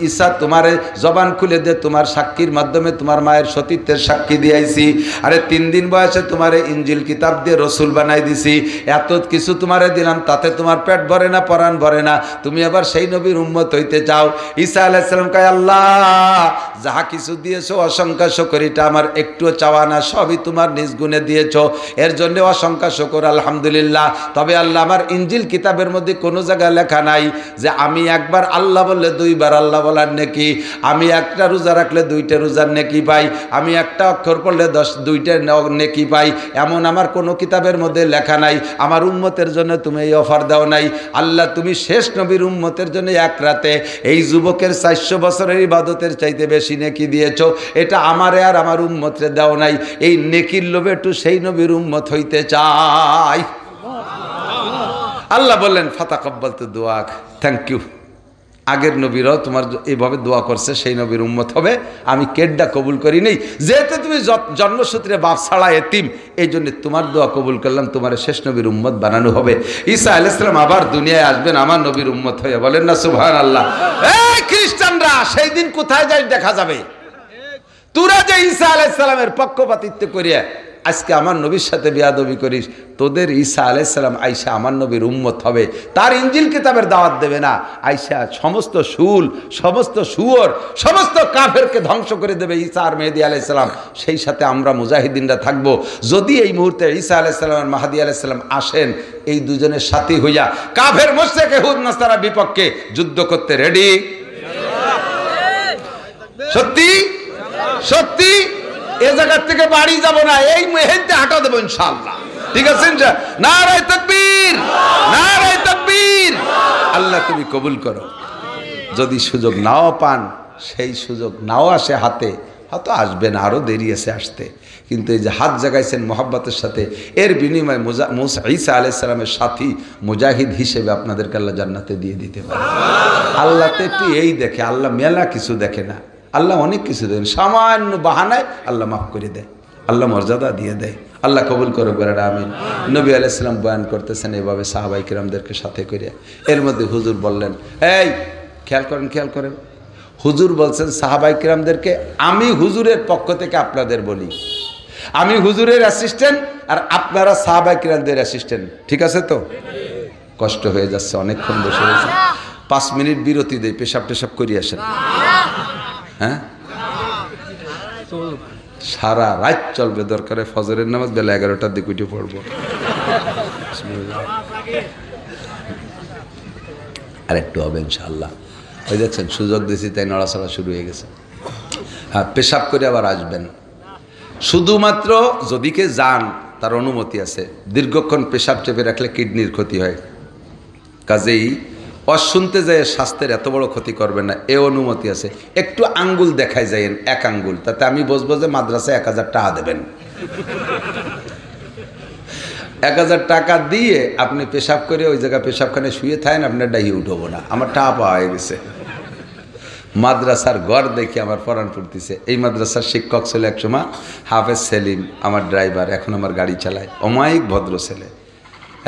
ঈসা তোমারে জবান খুলে দিয়ে তোমার সাক্ষীর মাধ্যমে তোমার মায়ের সতীত্বের সাক্ষী দিয়েছি। আরে 3 দিন বয়সে তোমারে ইনজিল কিতাব দিয়ে রসুল বানাই দিছি। এত কিছু তোমারে দিলাম, তাতে তোমার পেট ভরে না, পরাণ ভরে না, তুমি আবার সেই নবীর উম্মত হইতে চাও? ঈসা আলাইহিস সালাম কয় আল্লাহ যাহা কিছু দিয়েছো অসংখ্য শুকর, এটা আমার একটুও চাওয়া না, সবই তোমার নিজ গুণে দিয়েছো, এর জন্য অসংখ্য শুকর আলহামদুলিল্লাহ। তবে আল্লাহ আমার ইনজিল কিতাবের মধ্যে কোনো জায়গায় লেখা নাই যে আমি একবার আল্লাহ বললে 2 বার আল্লাহ বলার নেকি, আমি একটা রোজা রাখলে 2টা রোজার নেকি পাই, আমি একটা অক্ষর পড়লে 2টা নেকি পাই, এমন আমার কোনো কিতাবের মধ্যে লেখা নাই। আমার উম্মতের জন্য তুমি এই অফার দাও নাই। আল্লাহ তুমি শেষ নবীর উম্মতের জন্য এক রাতে এই যুবকের 400 বছরের ইবাদতের চাইতে বেশি নেকি দিয়েছো, এটা আমারে আর আমার উম্মতরে দাও নাই। এই নেকির লোভে একটু সেই নবীর উম্মত হইতে চাই। আল্লাহ বললেন ফাতাকাব্বালতু দুআক, থ্যাংক ইউ। আগের নবীরাও তোমার এইভাবে দোয়া করছে, সেই নবীর উম্মত হবে, আমি কেডা কবুল করি নেই। যেহেতু তুমি জন্মসূত্রে বাপ ছাড়া এতিম, এই জন্য তোমার দোয়া কবুল করলাম, তোমার শেষ নবীর উম্মত বানানো হবে। ঈসা আলাইহিস সালাম আবার দুনিয়ায় আসবেন আমার নবীর উম্মত হয়ে। বলেন না সুবহানাল্লাহ। এই খ্রিস্টানরা সেই দিন কোথায় যায় দেখা যাবে। তোরা যে ঈসা আলাইহিস সালামের পক্ষপাতিত্ব করিয়া আজকে আমার নবীর সাথে বেয়াদবি করিস, তোদের ঈসা আলাইহিস সালাম আইসা আমার নবীর উম্মত হবে, তার ইনজিল কিতাবের দাওয়াত দেবে না, আইসা সমস্ত শুল, সমস্ত শুয়োর, সমস্ত কাফেরকে ধ্বংস করে দেবে ঈসা আর মেহেদী আলাইহিস সালাম। সেই সাথে আমরা মুজাহিদিনরা থাকবো। যদি এই মুহূর্তে ঈসা আলাইহিস সালাম আর মাহদী আলাইহিস সালাম আসেন, এই দুজনের সাথী হইয়া কাফের মুশরিক ইহুদ নাসারার বিপক্ষে যুদ্ধ করতে রেডি? সত্যি সত্যি এ জায়গার থেকে বাড়ি যাব না, এই মেহেন্তে হাঁটা দেবো ইনশাআল্লাহ। ঠিক আছে? নারে তাকবীর, নারে তাকবীর। আল্লাহ তুমি কবুল করো। যদি সুযোগ নাও পান, সেই সুযোগ নাও আসে হাতে, হয়তো আসবেন, আরও দেরি আছে আসতে, কিন্তু এই যে হাত জাগাইছেন মোহাব্বতের সাথে, এর বিনিময়ে মুসা ঈসা আলাইহিস সালামের সাথী মুজাহিদ হিসেবে আপনাদেরকে আল্লাহ জান্নাতে দিয়ে দিতে পারে। আল্লাহ তো একটু এই দেখে, আল্লাহ মেলা কিছু দেখে না, আল্লাহ অনেক কিছু দেন, সামান্য বাহানায় আল্লাহ মাফ করে দেয়, আল্লাহ মর্যাদা দিয়ে দেয়। আল্লাহ কবুল করে বেড়া আমিন। নবী আলাইহিস সালাম বয়ান করতেছেন এভাবে সাহাবাই কিরামদেরকে সাথে করে। এর মধ্যে হুজুর বললেন, এই খেয়াল করেন, হুজুর বলছেন সাহাবাই কিরামদেরকে, আমি হুজুরের পক্ষ থেকে আপনাদের বলি, আমি হুজুরের অ্যাসিস্ট্যান্ট আর আপনারা সাহাবাই কিরামদের অ্যাসিস্ট্যান্ট, ঠিক আছে তো? কষ্ট হয়ে যাচ্ছে, অনেকক্ষণ বসে রয়েছে, 5 মিনিট বিরতি দেয়, পেশাব টেশাব করিয়ে আসেন। হ্যাঁ, সারা রাত চলবে, দরকারে ফজরের নামাজ বেলা 11টার দিকে উঠে পড়বো। আর একটু হবে ইনশাআল্লাহ। ওই দেখছেন সুযোগ দিয়েছি তাই নড়াচড়া শুরু হয়ে গেছে। হ্যাঁ, পেশাব করে আবার আসবেন, শুধুমাত্র যদি কে যান তার অনুমতি আছে। দীর্ঘক্ষণ পেশাব চেপে রাখলে কিডনির ক্ষতি হয়, কাজেই অশুনতে যায় স্বাস্থ্যের এত বড় ক্ষতি করবেন না, এ অনুমতি আছে। একটু আঙ্গুল দেখাই যায়েন, 1 আঙ্গুল, তাতে আমি বসবো যে মাদ্রাসায় 1000 টাকা দেবেন। 1000 টাকা দিয়ে আপনি পেশাব করে ওই জায়গায় পেশাবখানে শুয়ে থাকেন, আপনার ডাইয়ে উঠবো না, আমার টাকা পাওয়া গেছে। মাদ্রাসার ঘর দেখে আমার পরাণ পড়তেছে। এই মাদ্রাসার শিক্ষক ছিল একসময় হাফেজ সেলিম, আমার ড্রাইভার, এখন আমার গাড়ি চালায়, অমায়িক ভদ্র ছেলে,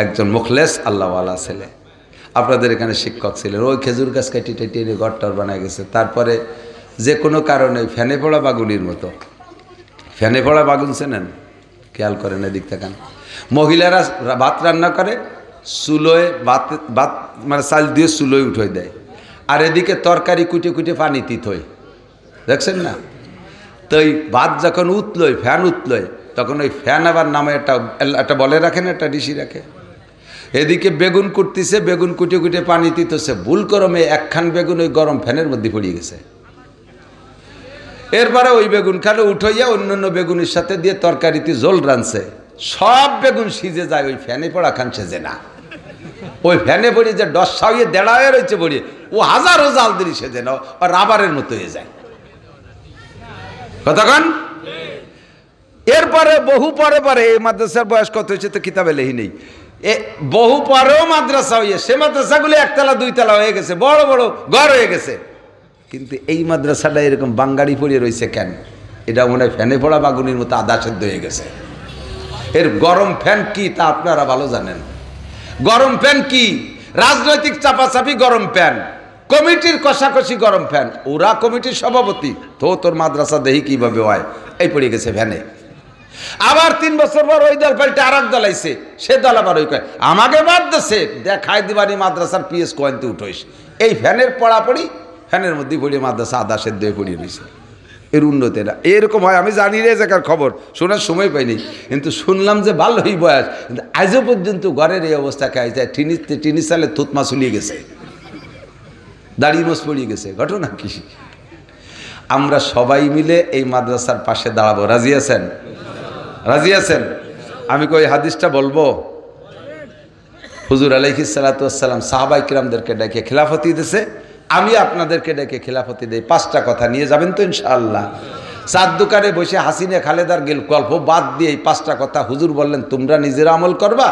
একজন মুখলেস আল্লাহওয়ালা ছেলে। আপনাদের এখানে শিক্ষক ছিলেন, ওই খেজুর গাছ কেটে টেটে এনে ঘরটার বানায় গেছে। তারপরে যে কোনো কারণে ফ্যানে পড়া বাগুনির মতো, ফ্যানে পড়া বাগুন চেনেন? খেয়াল করেন, এদিক থাকেন, মহিলারা ভাত রান্না করে চুলোয়, ভাত মানে চাল দিয়ে চুলোয় উঠে দেয়, আর এদিকে তরকারি কুটে কুটে পানি তিতই, দেখছেন না? তো ওই ভাত যখন উতলই, ফ্যান উতলই, তখন ওই ফ্যান আবার নামে একটা বলে রাখেন, একটা ডিসি রাখে, এদিকে বেগুন কুটতেছে, বেগুন কুটে কুটে পানি দিতেছে, ভুল গরমে 1খান বেগুন ওই গরম ফ্যানের মধ্যে পড়ে গেছে। এরপরে ওই বেগুন খালে উঠাইয়া অন্যান্য বেগুনের সাথে দিয়ে তরকারিতে জল রানছে, সব বেগুন সিজে যায়, ওই ফ্যানে পড়া খান সেজে না। ওই ফ্যানে পড়ে যে ডসা হয়ে দেড়া হয়ে রয়েছে পড়ে, ও হাজারো জাল দিলি সেজে না, আর রাবারের মতো হয়ে যায়। কতক্ষণ? এরপরে বহু পরে এই মাদ্রাসার বয়স কত হয়েছে তো কিতাবে লেহি নেই, বহু পরেও মাদ্রাসা হয়ে, সে মাদ্রাসাগুলি 1 তলা 2 তলা হয়ে গেছে, বড় বড় ঘর হয়ে গেছে, কিন্তু এই মাদ্রাসাটা এরকম বাঙ্গাড়ি পড়ে রয়েছে কেন? এটা মনে হয় ফ্যানে পড়া বাগুনির মতো আদা সেদ্ধ হয়ে গেছে। এর গরম ফ্যান কি তা আপনারা ভালো জানেন। গরম ফ্যান কি? রাজনৈতিক চাপাচাপি গরম ফ্যান, কমিটির কষাকষি গরম ফ্যান। ওরা কমিটির সভাপতি, তো তোর মাদ্রাসা দেখি কিভাবে হয়, এই পড়ে গেছে ফ্যানে। আবার 3 বছর পর ওই দল পাল্টে আর এক দল আইছে, সে দল আবার ওই কয় আমাকে বাদ দেশে দেখাই দিবানি মাদ্রাসার পিএস কোয়ান্তে উঠোইস। এই ফ্যানের পড়াপড়ি, ফ্যানের মধ্যে পড়িয়ে মাদ্রাসা আদা সেদ্ধ হয়ে পড়িয়ে রয়েছে। এর উন্নতিটা এরকম হয়, আমি জানি রে জায়গার খবর শোনার সময় পাইনি, কিন্তু শুনলাম যে ভালোই বয়স, কিন্তু আজও পর্যন্ত ঘরের এই অবস্থা খাই যায়, টিনি সালে থুতমা চলিয়ে গেছে, দাড়ি মোষ পড়িয়ে গেছে। ঘটনা কি? আমরা সবাই মিলে এই মাদ্রাসার পাশে দাঁড়াবো, রাজি আছেন? রাজি আছেন? আমি কই হাদিসটা বলবো। হুজুর আলাইহিস সালাতু ওয়াস সালাম সাহাবায়ে কিরামদেরকে ডেকে খিলাফতি দিয়েছে, আমি আপনাদেরকে ডেকে খিলাফতি দেই। 5টা কথা নিয়ে যাবেন তো ইনশাআল্লাহ। চার দোকানে বসে হাসিনে খালেদার গল্প বাদ দিয়ে এই 5টা কথা হুজুর বললেন তোমরা নিজেরা আমল করবা,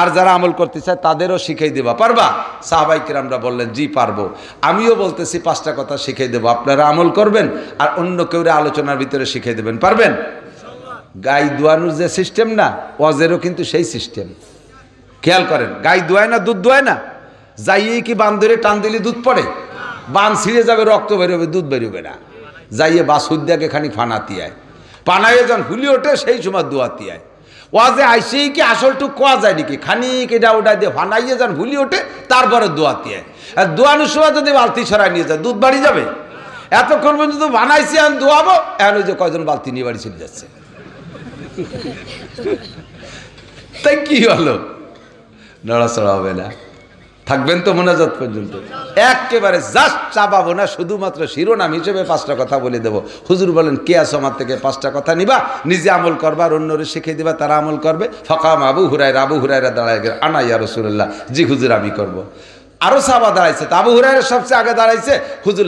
আর যারা আমল করতে চায় তাদেরও শিখাই দেবা, পারবা? সাহাবায়ে কিরামরা বললেন জি পারবো। আমিও বলতেছি 5টা কথা শিখাই দেবো, আপনারা আমল করবেন আর অন্য কেউ আলোচনার ভিতরে শিখাই দেবেন, পারবেন? গাই দোয়ানোর যে সিস্টেম না, ওয়াজেরও কিন্তু সেই সিস্টেম। খেয়াল করেন, গাই দোয়ায় না, দুধ দোয়ায় না, যাইয়ে কি বান ধরে টান দিলে দুধ পড়ে? বান ছিঁড়ে যাবে, রক্ত বেরোবে, দুধ বেরোবে না। যাইয়ে বাসুদ্দাকে খানি ফানাতি আয়, পানাইয়ে যখন ফুলি ওঠে সেই সময় দোয়াতি আয়। ওয়াজে আইসেই কি আসলটুক কোয়া যায় নাকি? খানিক এটা ওটা দিয়ে ফানাইয়ে যখন ফুলি ওঠে তারপরে দোয়াতি আয়। আর দোয়ানোর সময় যদি বালতি ছড়াই নিয়ে যায় দুধ বাড়ি যাবে? এতক্ষণ পর্যন্ত বানাইছি আমি দোয়াবো, এখন ওই যে কয়জন বালতি নিয়ে বাড়ি চলে যাচ্ছে, তাই কি হলো? নড়াচড়া হবে না, থাকবেন তো মোনাজাত পর্যন্ত। একেবারে জাস্ট চাপাবো না, শুধুমাত্র শিরোনাম হিসেবে 5টা কথা বলে দেবো। হুজুর বলেন কে আছো আমার থেকে 5টা কথা নিবা, নিজে আমল করবা আর অন্যরে শিখিয়ে দিবা, তারা আমল করবে। ফাকাম আবু হুরায়রা দাঁড়ায় গেল, আনা ইয়া রাসূলুল্লাহ, জি হুজুর আমি করব। আরো সাহাবা দাঁড়াইছে, তো আবু হুরায়রা সবচেয়ে আগে দাঁড়াইছে। হুজুর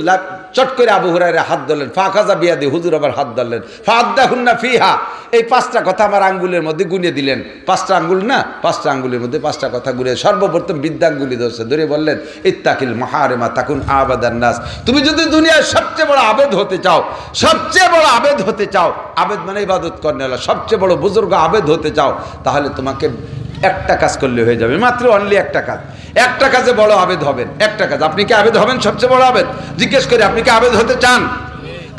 চট করে আবু হুরায়রা হাত ধরলেন, ফাখাজা বিয়াদি, হুজুর আবার হাত ধরলেন, ফাআদ্দাহুন্না ফিহা, এই 5টা কথা আমার আঙ্গুলের মধ্যে গুনিয়ে দিলেন। 5টা আঙ্গুল না, 5টা আঙ্গুলের মধ্যে 5টা কথা গুনিয়ে সর্বপ্রথম বৃদ্ধাঙ্গুলি ধরে বললেন, ইত্তাকিল মাহারিমা তাকুন আবাদান নাস। তুমি যদি দুনিয়ার সবচেয়ে বড় আবেদ হতে চাও, সবচেয়ে বড় আবেদ হতে চাও, আবেদ মানে ইবাদত করনে वाला, সবচেয়ে বড় বুজুর্গ আবেদ হতে চাও, তাহলে তোমাকে একটা কাজ করলে হয়ে যাবে, মাত্র অনলি একটা কাজ। একটা কাজে বড় আবেদ হবেন, একটা কাজ। আপনি কি আবেদ হবেন সবচেয়ে বড় আবেদ? জিজ্ঞেস করি, আপনি কি আবেদ হতে চান?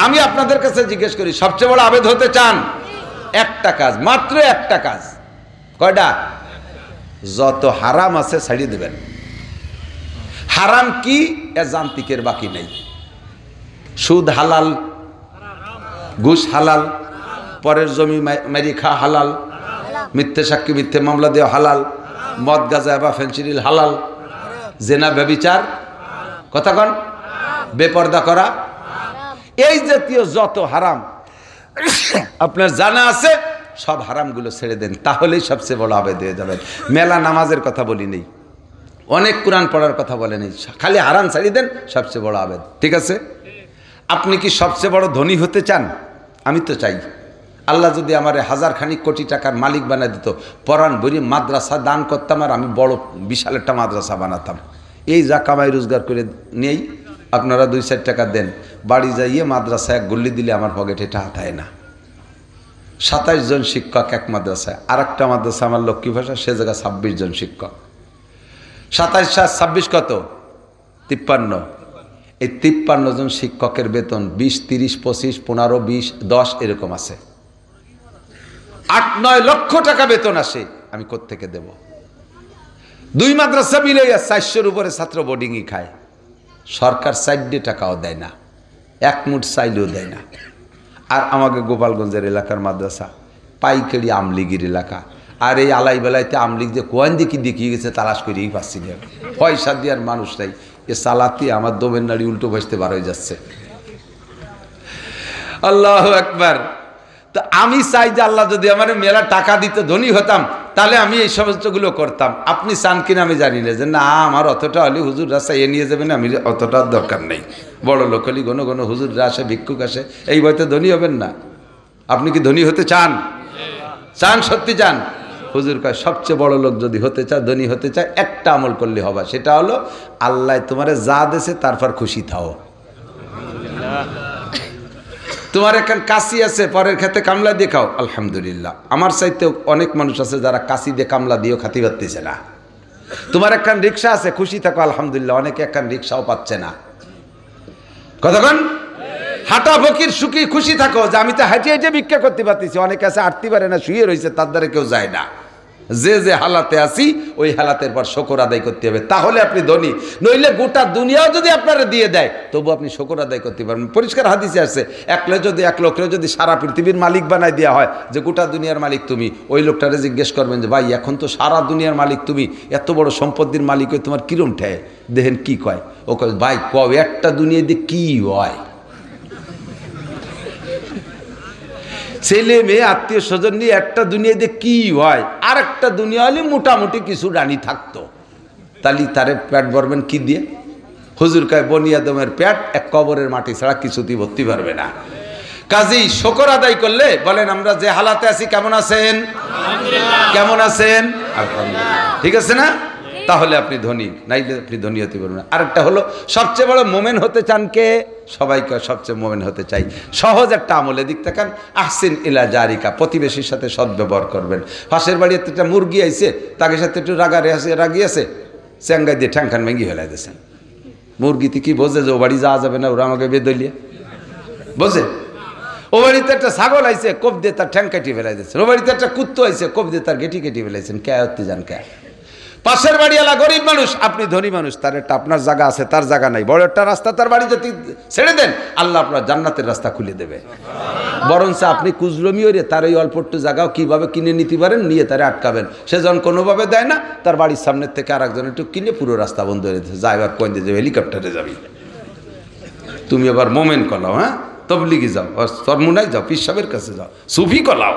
আমি আপনাদের কাছে জিজ্ঞেস করি, সবচেয়ে বড় আবেদ হতে চান? একটা কাজ, মাত্র একটা কাজ। কয়টা? যত হারাম আছে ছাড়িয়ে দেবেন। হারাম কি এ জান্তিকের বাকি নেই। সুদ হালাল, ঘুষ হালাল, পরের জমি মেরি খা হালাল, মিথ্যে সাক্ষী মিথ্যে মামলা দেওয়া হালাল, মদ গাঁজা বা ফেন্সিডিল হালাল, জেনা ব্যভিচার, কথা কন, বেপর্দা করা, এই জাতীয় যত হারাম আপনার জানা আছে সব হারামগুলো ছেড়ে দেন, তাহলেই সবচেয়ে বড় আবেদ হয়ে যাবেন। মেলা নামাজের কথা বলি নেই, অনেক কোরআন পড়ার কথা বলে নেই, খালি হারাম ছাড়িয়ে দেন, সবচেয়ে বড় আবেদ। ঠিক আছে? আপনি কি সবচেয়ে বড় ধনী হতে চান? আমি তো চাই। আল্লাহ যদি আমার 1000 খানিক কোটি টাকার মালিক বানায় দিত, পরাণ বই মাদ্রাসা দান করতাম, আর আমি বড় বিশাল একটা মাদ্রাসা বানাতাম। এই যা কামাই রোজগার করে নেই, আপনারা 2-4 টাকা দেন, বাড়ি যাইয়ে মাদ্রাসা এক গুল্লি দিলে আমার পকেটে এটা হাতায় না। 27 জন শিক্ষক এক মাদ্রাসায়, আর একটা মাদ্রাসা আমার লক্ষ্মী ভাষা, সে জায়গায় 26 জন শিক্ষক। 27 আর 26 কত? 53। এই 53 জন শিক্ষকের বেতন 20, 30, 25, 15, 20, 10 এরকম আছে। 8-9 লক্ষ টাকা বেতন আসে, আমি কোত্থেকে দেব? 2 মাদ্রাসা মিলে 400-র উপরে ছাত্র বোর্ডিংই খায়। সরকার 4 টাকাও দেয় না, 1 মুঠ চাইলেও দেয় না। আর আমাকে গোপালগঞ্জের এলাকার মাদ্রাসা পাইকারি আমলিগির এলাকা, আর এই আলাই বেলাইতে আমলিগ যে কোয়ান দিকে দেখিয়ে গেছে তালাশ করেই পাচ্ছি না, পয়সা দেওয়ার মানুষ নাই। এ চালাতে আমার দমের নাড়ি উল্টো বসতে বার হয়ে যাচ্ছে। আল্লাহু আকবার। তো আমি চাই যে আল্লাহ যদি আমার মেলা টাকা দিতে ধনী হতাম, তাহলে আমি এই সমস্তগুলো করতাম। আপনি চান কিনা আমি জানি না, যে না আমার অতটা হলে হুজুর রাস্তা এ নিয়ে যাবেন, আমি অতটা দরকার নেই। বড় লোক হলে ঘন ঘন হুজুররা আসে, ভিক্ষুক আসে, এই বইতে ধনী হবেন না। আপনি কি ধনী হতে চান? চান? সত্যি চান? হুজুর কয় সবচেয়ে বড় লোক যদি হতে চায়, ধনী হতে চায়, একটা আমল করলে হবে, সেটা হলো আল্লাহ তোমারে যা দেছে তারপর খুশি থাও। তোমার এখন কাশি আছে, পরের ক্ষেত্রে কামলা দিয়ে খাও, আলহামদুলিল্লাহ। আমার চাইতে অনেক মানুষ আছে যারা কাশি দিয়ে কামলা দিয়েও খাতি পারতেছে না। তোমার একখান রিক্সা আছে, খুশি থাকো আলহামদুলিল্লাহ। অনেকে একখান রিক্সাও পাচ্ছে না। কতক্ষণ হাঁটা ফকির সুখী, খুশি থাকো যে আমি তো হাঁটিয়ে হেঁটে ভিক্ষা করতে পারতেছি। অনেকে আছে হাঁটতে পারে না, শুয়ে রয়েছে, তার দ্বারা কেউ যায় না। যে যে হালাতে আসি ওই হালাতের পর শকর আদায় করতে হবে, তাহলে আপনি ধনী। নইলে গোটা দুনিয়াও যদি আপনারা দিয়ে দেয়, তবু আপনি শকর আদায় করতে পারবেন। পরিষ্কার হাদিসে আছে, এক লোকের যদি সারা পৃথিবীর মালিক বানায় দেওয়া হয়, যে গোটা দুনিয়ার মালিক তুমি, ওই লোকটারে জিজ্ঞেস করবেন যে ভাই এখন তো সারা দুনিয়ার মালিক তুমি, এত বড় সম্পত্তির মালিক হয়ে তোমার কিরম ঠেয়? দেখেন কি কয়। ও কয় ভাই কও একটা দুনিয়া দিয়ে কি হয়? ছেলে মেয়ে আত্মীয় স্বজন নিয়ে একটা দুনিয়াতে কি হয়? আর একটা দুনিয়া হলে মোটামুটি কিছু রানী থাকতো, তাহলে তারে পেট ভরবেন কি দিয়ে? হুজুর কয় বনি আদমের পেট এক কবরের মাটি ছাড়া কিছুতেই ভর্তি পারবে না। কাজেই শকর আদায় করলে বলেন আমরা যে হালাতে আছি কেমন আছেন? কেমন আছেন? আলহামদুলিল্লাহ। ঠিক আছে না? তাহলে আপনি ধনী, নাইলে আপনি ধনী হতে পারবেন না। আরেকটা হলো সবচেয়ে বড় মোমেন হতে চান কে? সবাইকে সবচেয়ে মোমেন হতে চাই। সহজ একটা আমলে দিক থাকেন, আহসিন ইলা জারিকা, প্রতিবেশীর সাথে সদ্ব্যবহার করবেন। পাশের বাড়িতে একটা মুরগি আইছে, তাকে সাথে একটু রাগি আছে, চ্যাঙ্গাই দিয়ে ঠ্যাংখান ভেঙ্গি ফেলাই দিয়েছেন। মুরগিতে কি বোঝে যে ও বাড়ি যাওয়া যাবে না, ওরা আমাকে বেদলিয়ে বোঝে? ও বাড়িতে একটা ছাগল আইছে, কোপ দিয়ে তার ঠ্যাং কাটিয়ে ফেলাই দিয়েছেন। ও বাড়িতে একটা কুত্তো আইছে, কোপ দিয়ে তার গেটি কেটে ফেলাইছেন। কে হতে যান কে? পাশের বাড়িওয়ালা গরিব মানুষ, আপনি ধনী মানুষ, তার একটা আপনার জায়গা আছে, তার জায়গা নাই, বড় একটা রাস্তা তার বাড়ি যদি ছেড়ে দেন, আল্লাহ আপনার জান্নাতের রাস্তা খুলে দেবে। বরঞ্চ আপনি কুজলমি হয়ে তার এই অল্প একটু জায়গাও কীভাবে কিনে নিতে পারেন, নিয়ে তারে আটকাবেন। সে যখন কোনোভাবে দেয় না, তার বাড়ির সামনের থেকে আর একজন একটু কিনে পুরো রাস্তা বন্ধ হয়ে দিচ্ছে, যা এবার কয়েন দিয়ে যাবে, হেলিকপ্টারে যাবি। তুমি এবার মোমেন কলাও, হ্যাঁ তবলিগি যাও, সরমুনায় যাও, পীর সাহেবের কাছে যাও, সুফি কলাও।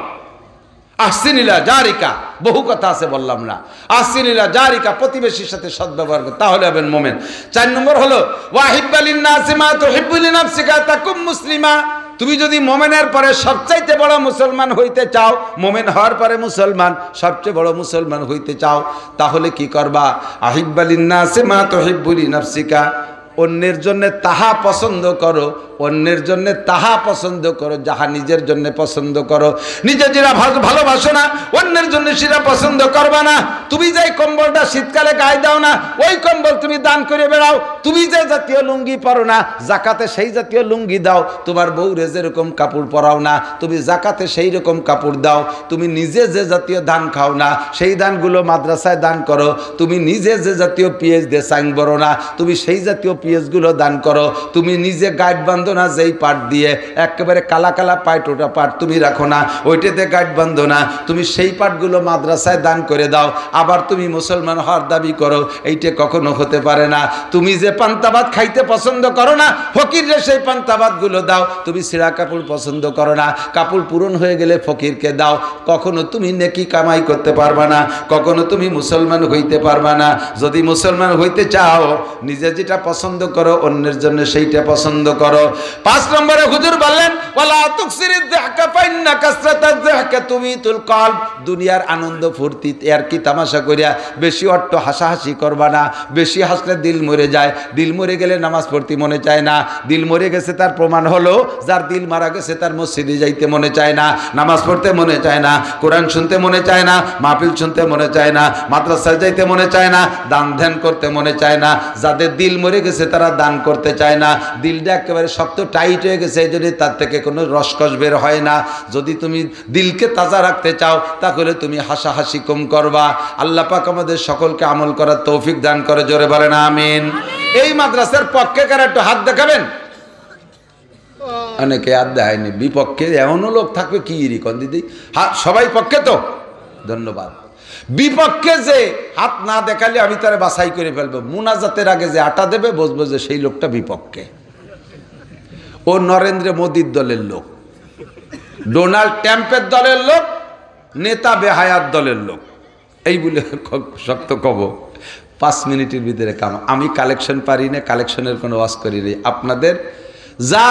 আহসিনিলা জারিকা, বহু কথা আছে বললাম না। আহসিনিলা জারিকা, প্রতিবেশীর সাথে সদ্ব্যবহার করো, তাহলে হবেন মোমেন। 4 নম্বর হলো ওয়াহিব্বা লিন্নাসি মা তুহিব্বু লিনাফসিকা তাকুম মুসলিমা। তুমি যদি মোমেনের পরে সবচাইতে বড় মুসলমান হইতে চাও, মোমেন হওয়ার পরে মুসলমান সবচেয়ে বড় মুসলমান হইতে চাও, তাহলে কি করবা? আহিব্বা লিন্নাসি মা তুহিব্বু লিনাফসিকা, অন্যের জন্য তাহা পছন্দ করো, অন্যের জন্য তাহা পছন্দ করো যাহা নিজের জন্য পছন্দ করো। নিজে যেটা ভালোবাসো না, অন্যের জন্য সেটা পছন্দ করবা না। তুমি যে কম্বলটা শীতকালে গায়ে দাও না, ওই কম্বল তুমি দান করে বেড়াও। তুমি যে জাতীয় লুঙ্গি পরো না, জাকাতে সেই জাতীয় লুঙ্গি দাও। তোমার বউরে যেরকম কাপড় পরাও না, তুমি জাকাতে সেই রকম কাপড় দাও। তুমি নিজে যে জাতীয় ধান খাও না, সেই ধানগুলো মাদ্রাসায় দান করো। তুমি নিজে যে জাতীয় পিএস দিয়ে সাইন বড়ো না, তুমি সেই জাতীয় পিএসগুলো দান করো। তুমি নিজে গাইড বান্ধ না, যেই পাট দিয়ে একেবারে কালা কালা পাট, ওটা পাট তুমি রাখো না, ওইটাতে গাইড বান্ধ না, তুমি সেই পাটগুলো মাদ্রাসায় দান করে দাও। আবার তুমি মুসলমান হওয়ার দাবি করো, এইটা কখনো হতে পারে না। তুমি যে পান্তা ভাত খাইতে পছন্দ করো না, ফকিররে সেই পান্তা ভাতগুলো দাও। তুমি ছিঁড়া কাপড় পছন্দ করো না, কাপড় পূরণ হয়ে গেলে ফকিরকে দাও। কখনো তুমি নেকি কামাই করতে পারবা না, কখনো তুমি মুসলমান হইতে পারবা না। যদি মুসলমান হইতে চাও, নিজে যেটা পছন্দ করো, অন্যের জন্য সেইটা পছন্দ করো। 5 নম্বরে হুজুর বললেন ওয়ালা তুকসিরিদ যিহকা ফাইন্না কাসরাতাদ যিহকা তুমিতুল কলব। দুনিয়ার আনন্দ ফুর্তি আর কি তামাশা করিয়া বেশি অট্ট হাসাহাসি করবা না। বেশি হাসলে দিল মরে যায়, দিল মরে গেলে নামাজ পড়তে মনে চায় না। দিল মরে গেছে তার প্রমাণ হলো, যার দিল মারা গেছে তার মসজিদে যাইতে মনে চায় না, নামাজ পড়তে মনে চায় না, কোরআন শুনতে মনে চায় না, মাহফিল শুনতে মনে চায় না, মাদ্রাসায় যাইতে মনে চায় না, দান ধ্যান করতে মনে চায় না। যাদের দিল মরে গেছে তারা দান করতে চায় না। দিলটা একেবারে শক্ত টাইট হয়ে গেছে, এই জন্য তার থেকে কোনো রসকস বের হয় না। যদি তুমি দিলকে তাজা রাখতে চাও, তাহলে তুমি হাসাহাসি কম করবা। আল্লাহ পাক আমাদের সকলকে আমল করার তৌফিক দান করে, জোরে বলেন আমিন। এই মাদ্রাসার পক্ষে কারা একটু হাত দেখাবেন? অনেকে হাত দেখায়নি। বিপক্ষে এমনও লোক থাকবে কি রিকন দিদি, হাত সবাই পক্ষে তো, ধন্যবাদ। বিপক্ষে যে হাত না দেখালে আমি তারা বাছাই করে ফেলবো। মুনাজাতের আগে যে আটা দেবে, বুঝবো যে সেই লোকটা বিপক্ষে। ও নরেন্দ্র মোদীর দলের লোক, ডোনাল্ড ট্রাম্পের দলের লোক, নেতা বেহায়াত দলের লোক, এই বলে শক্ত কব। 5 মিনিটের ভিতরে কাম। আমি কালেকশন পারি না, কালেকশনের কোনো ওয়াজ করি নেই। আপনাদের যা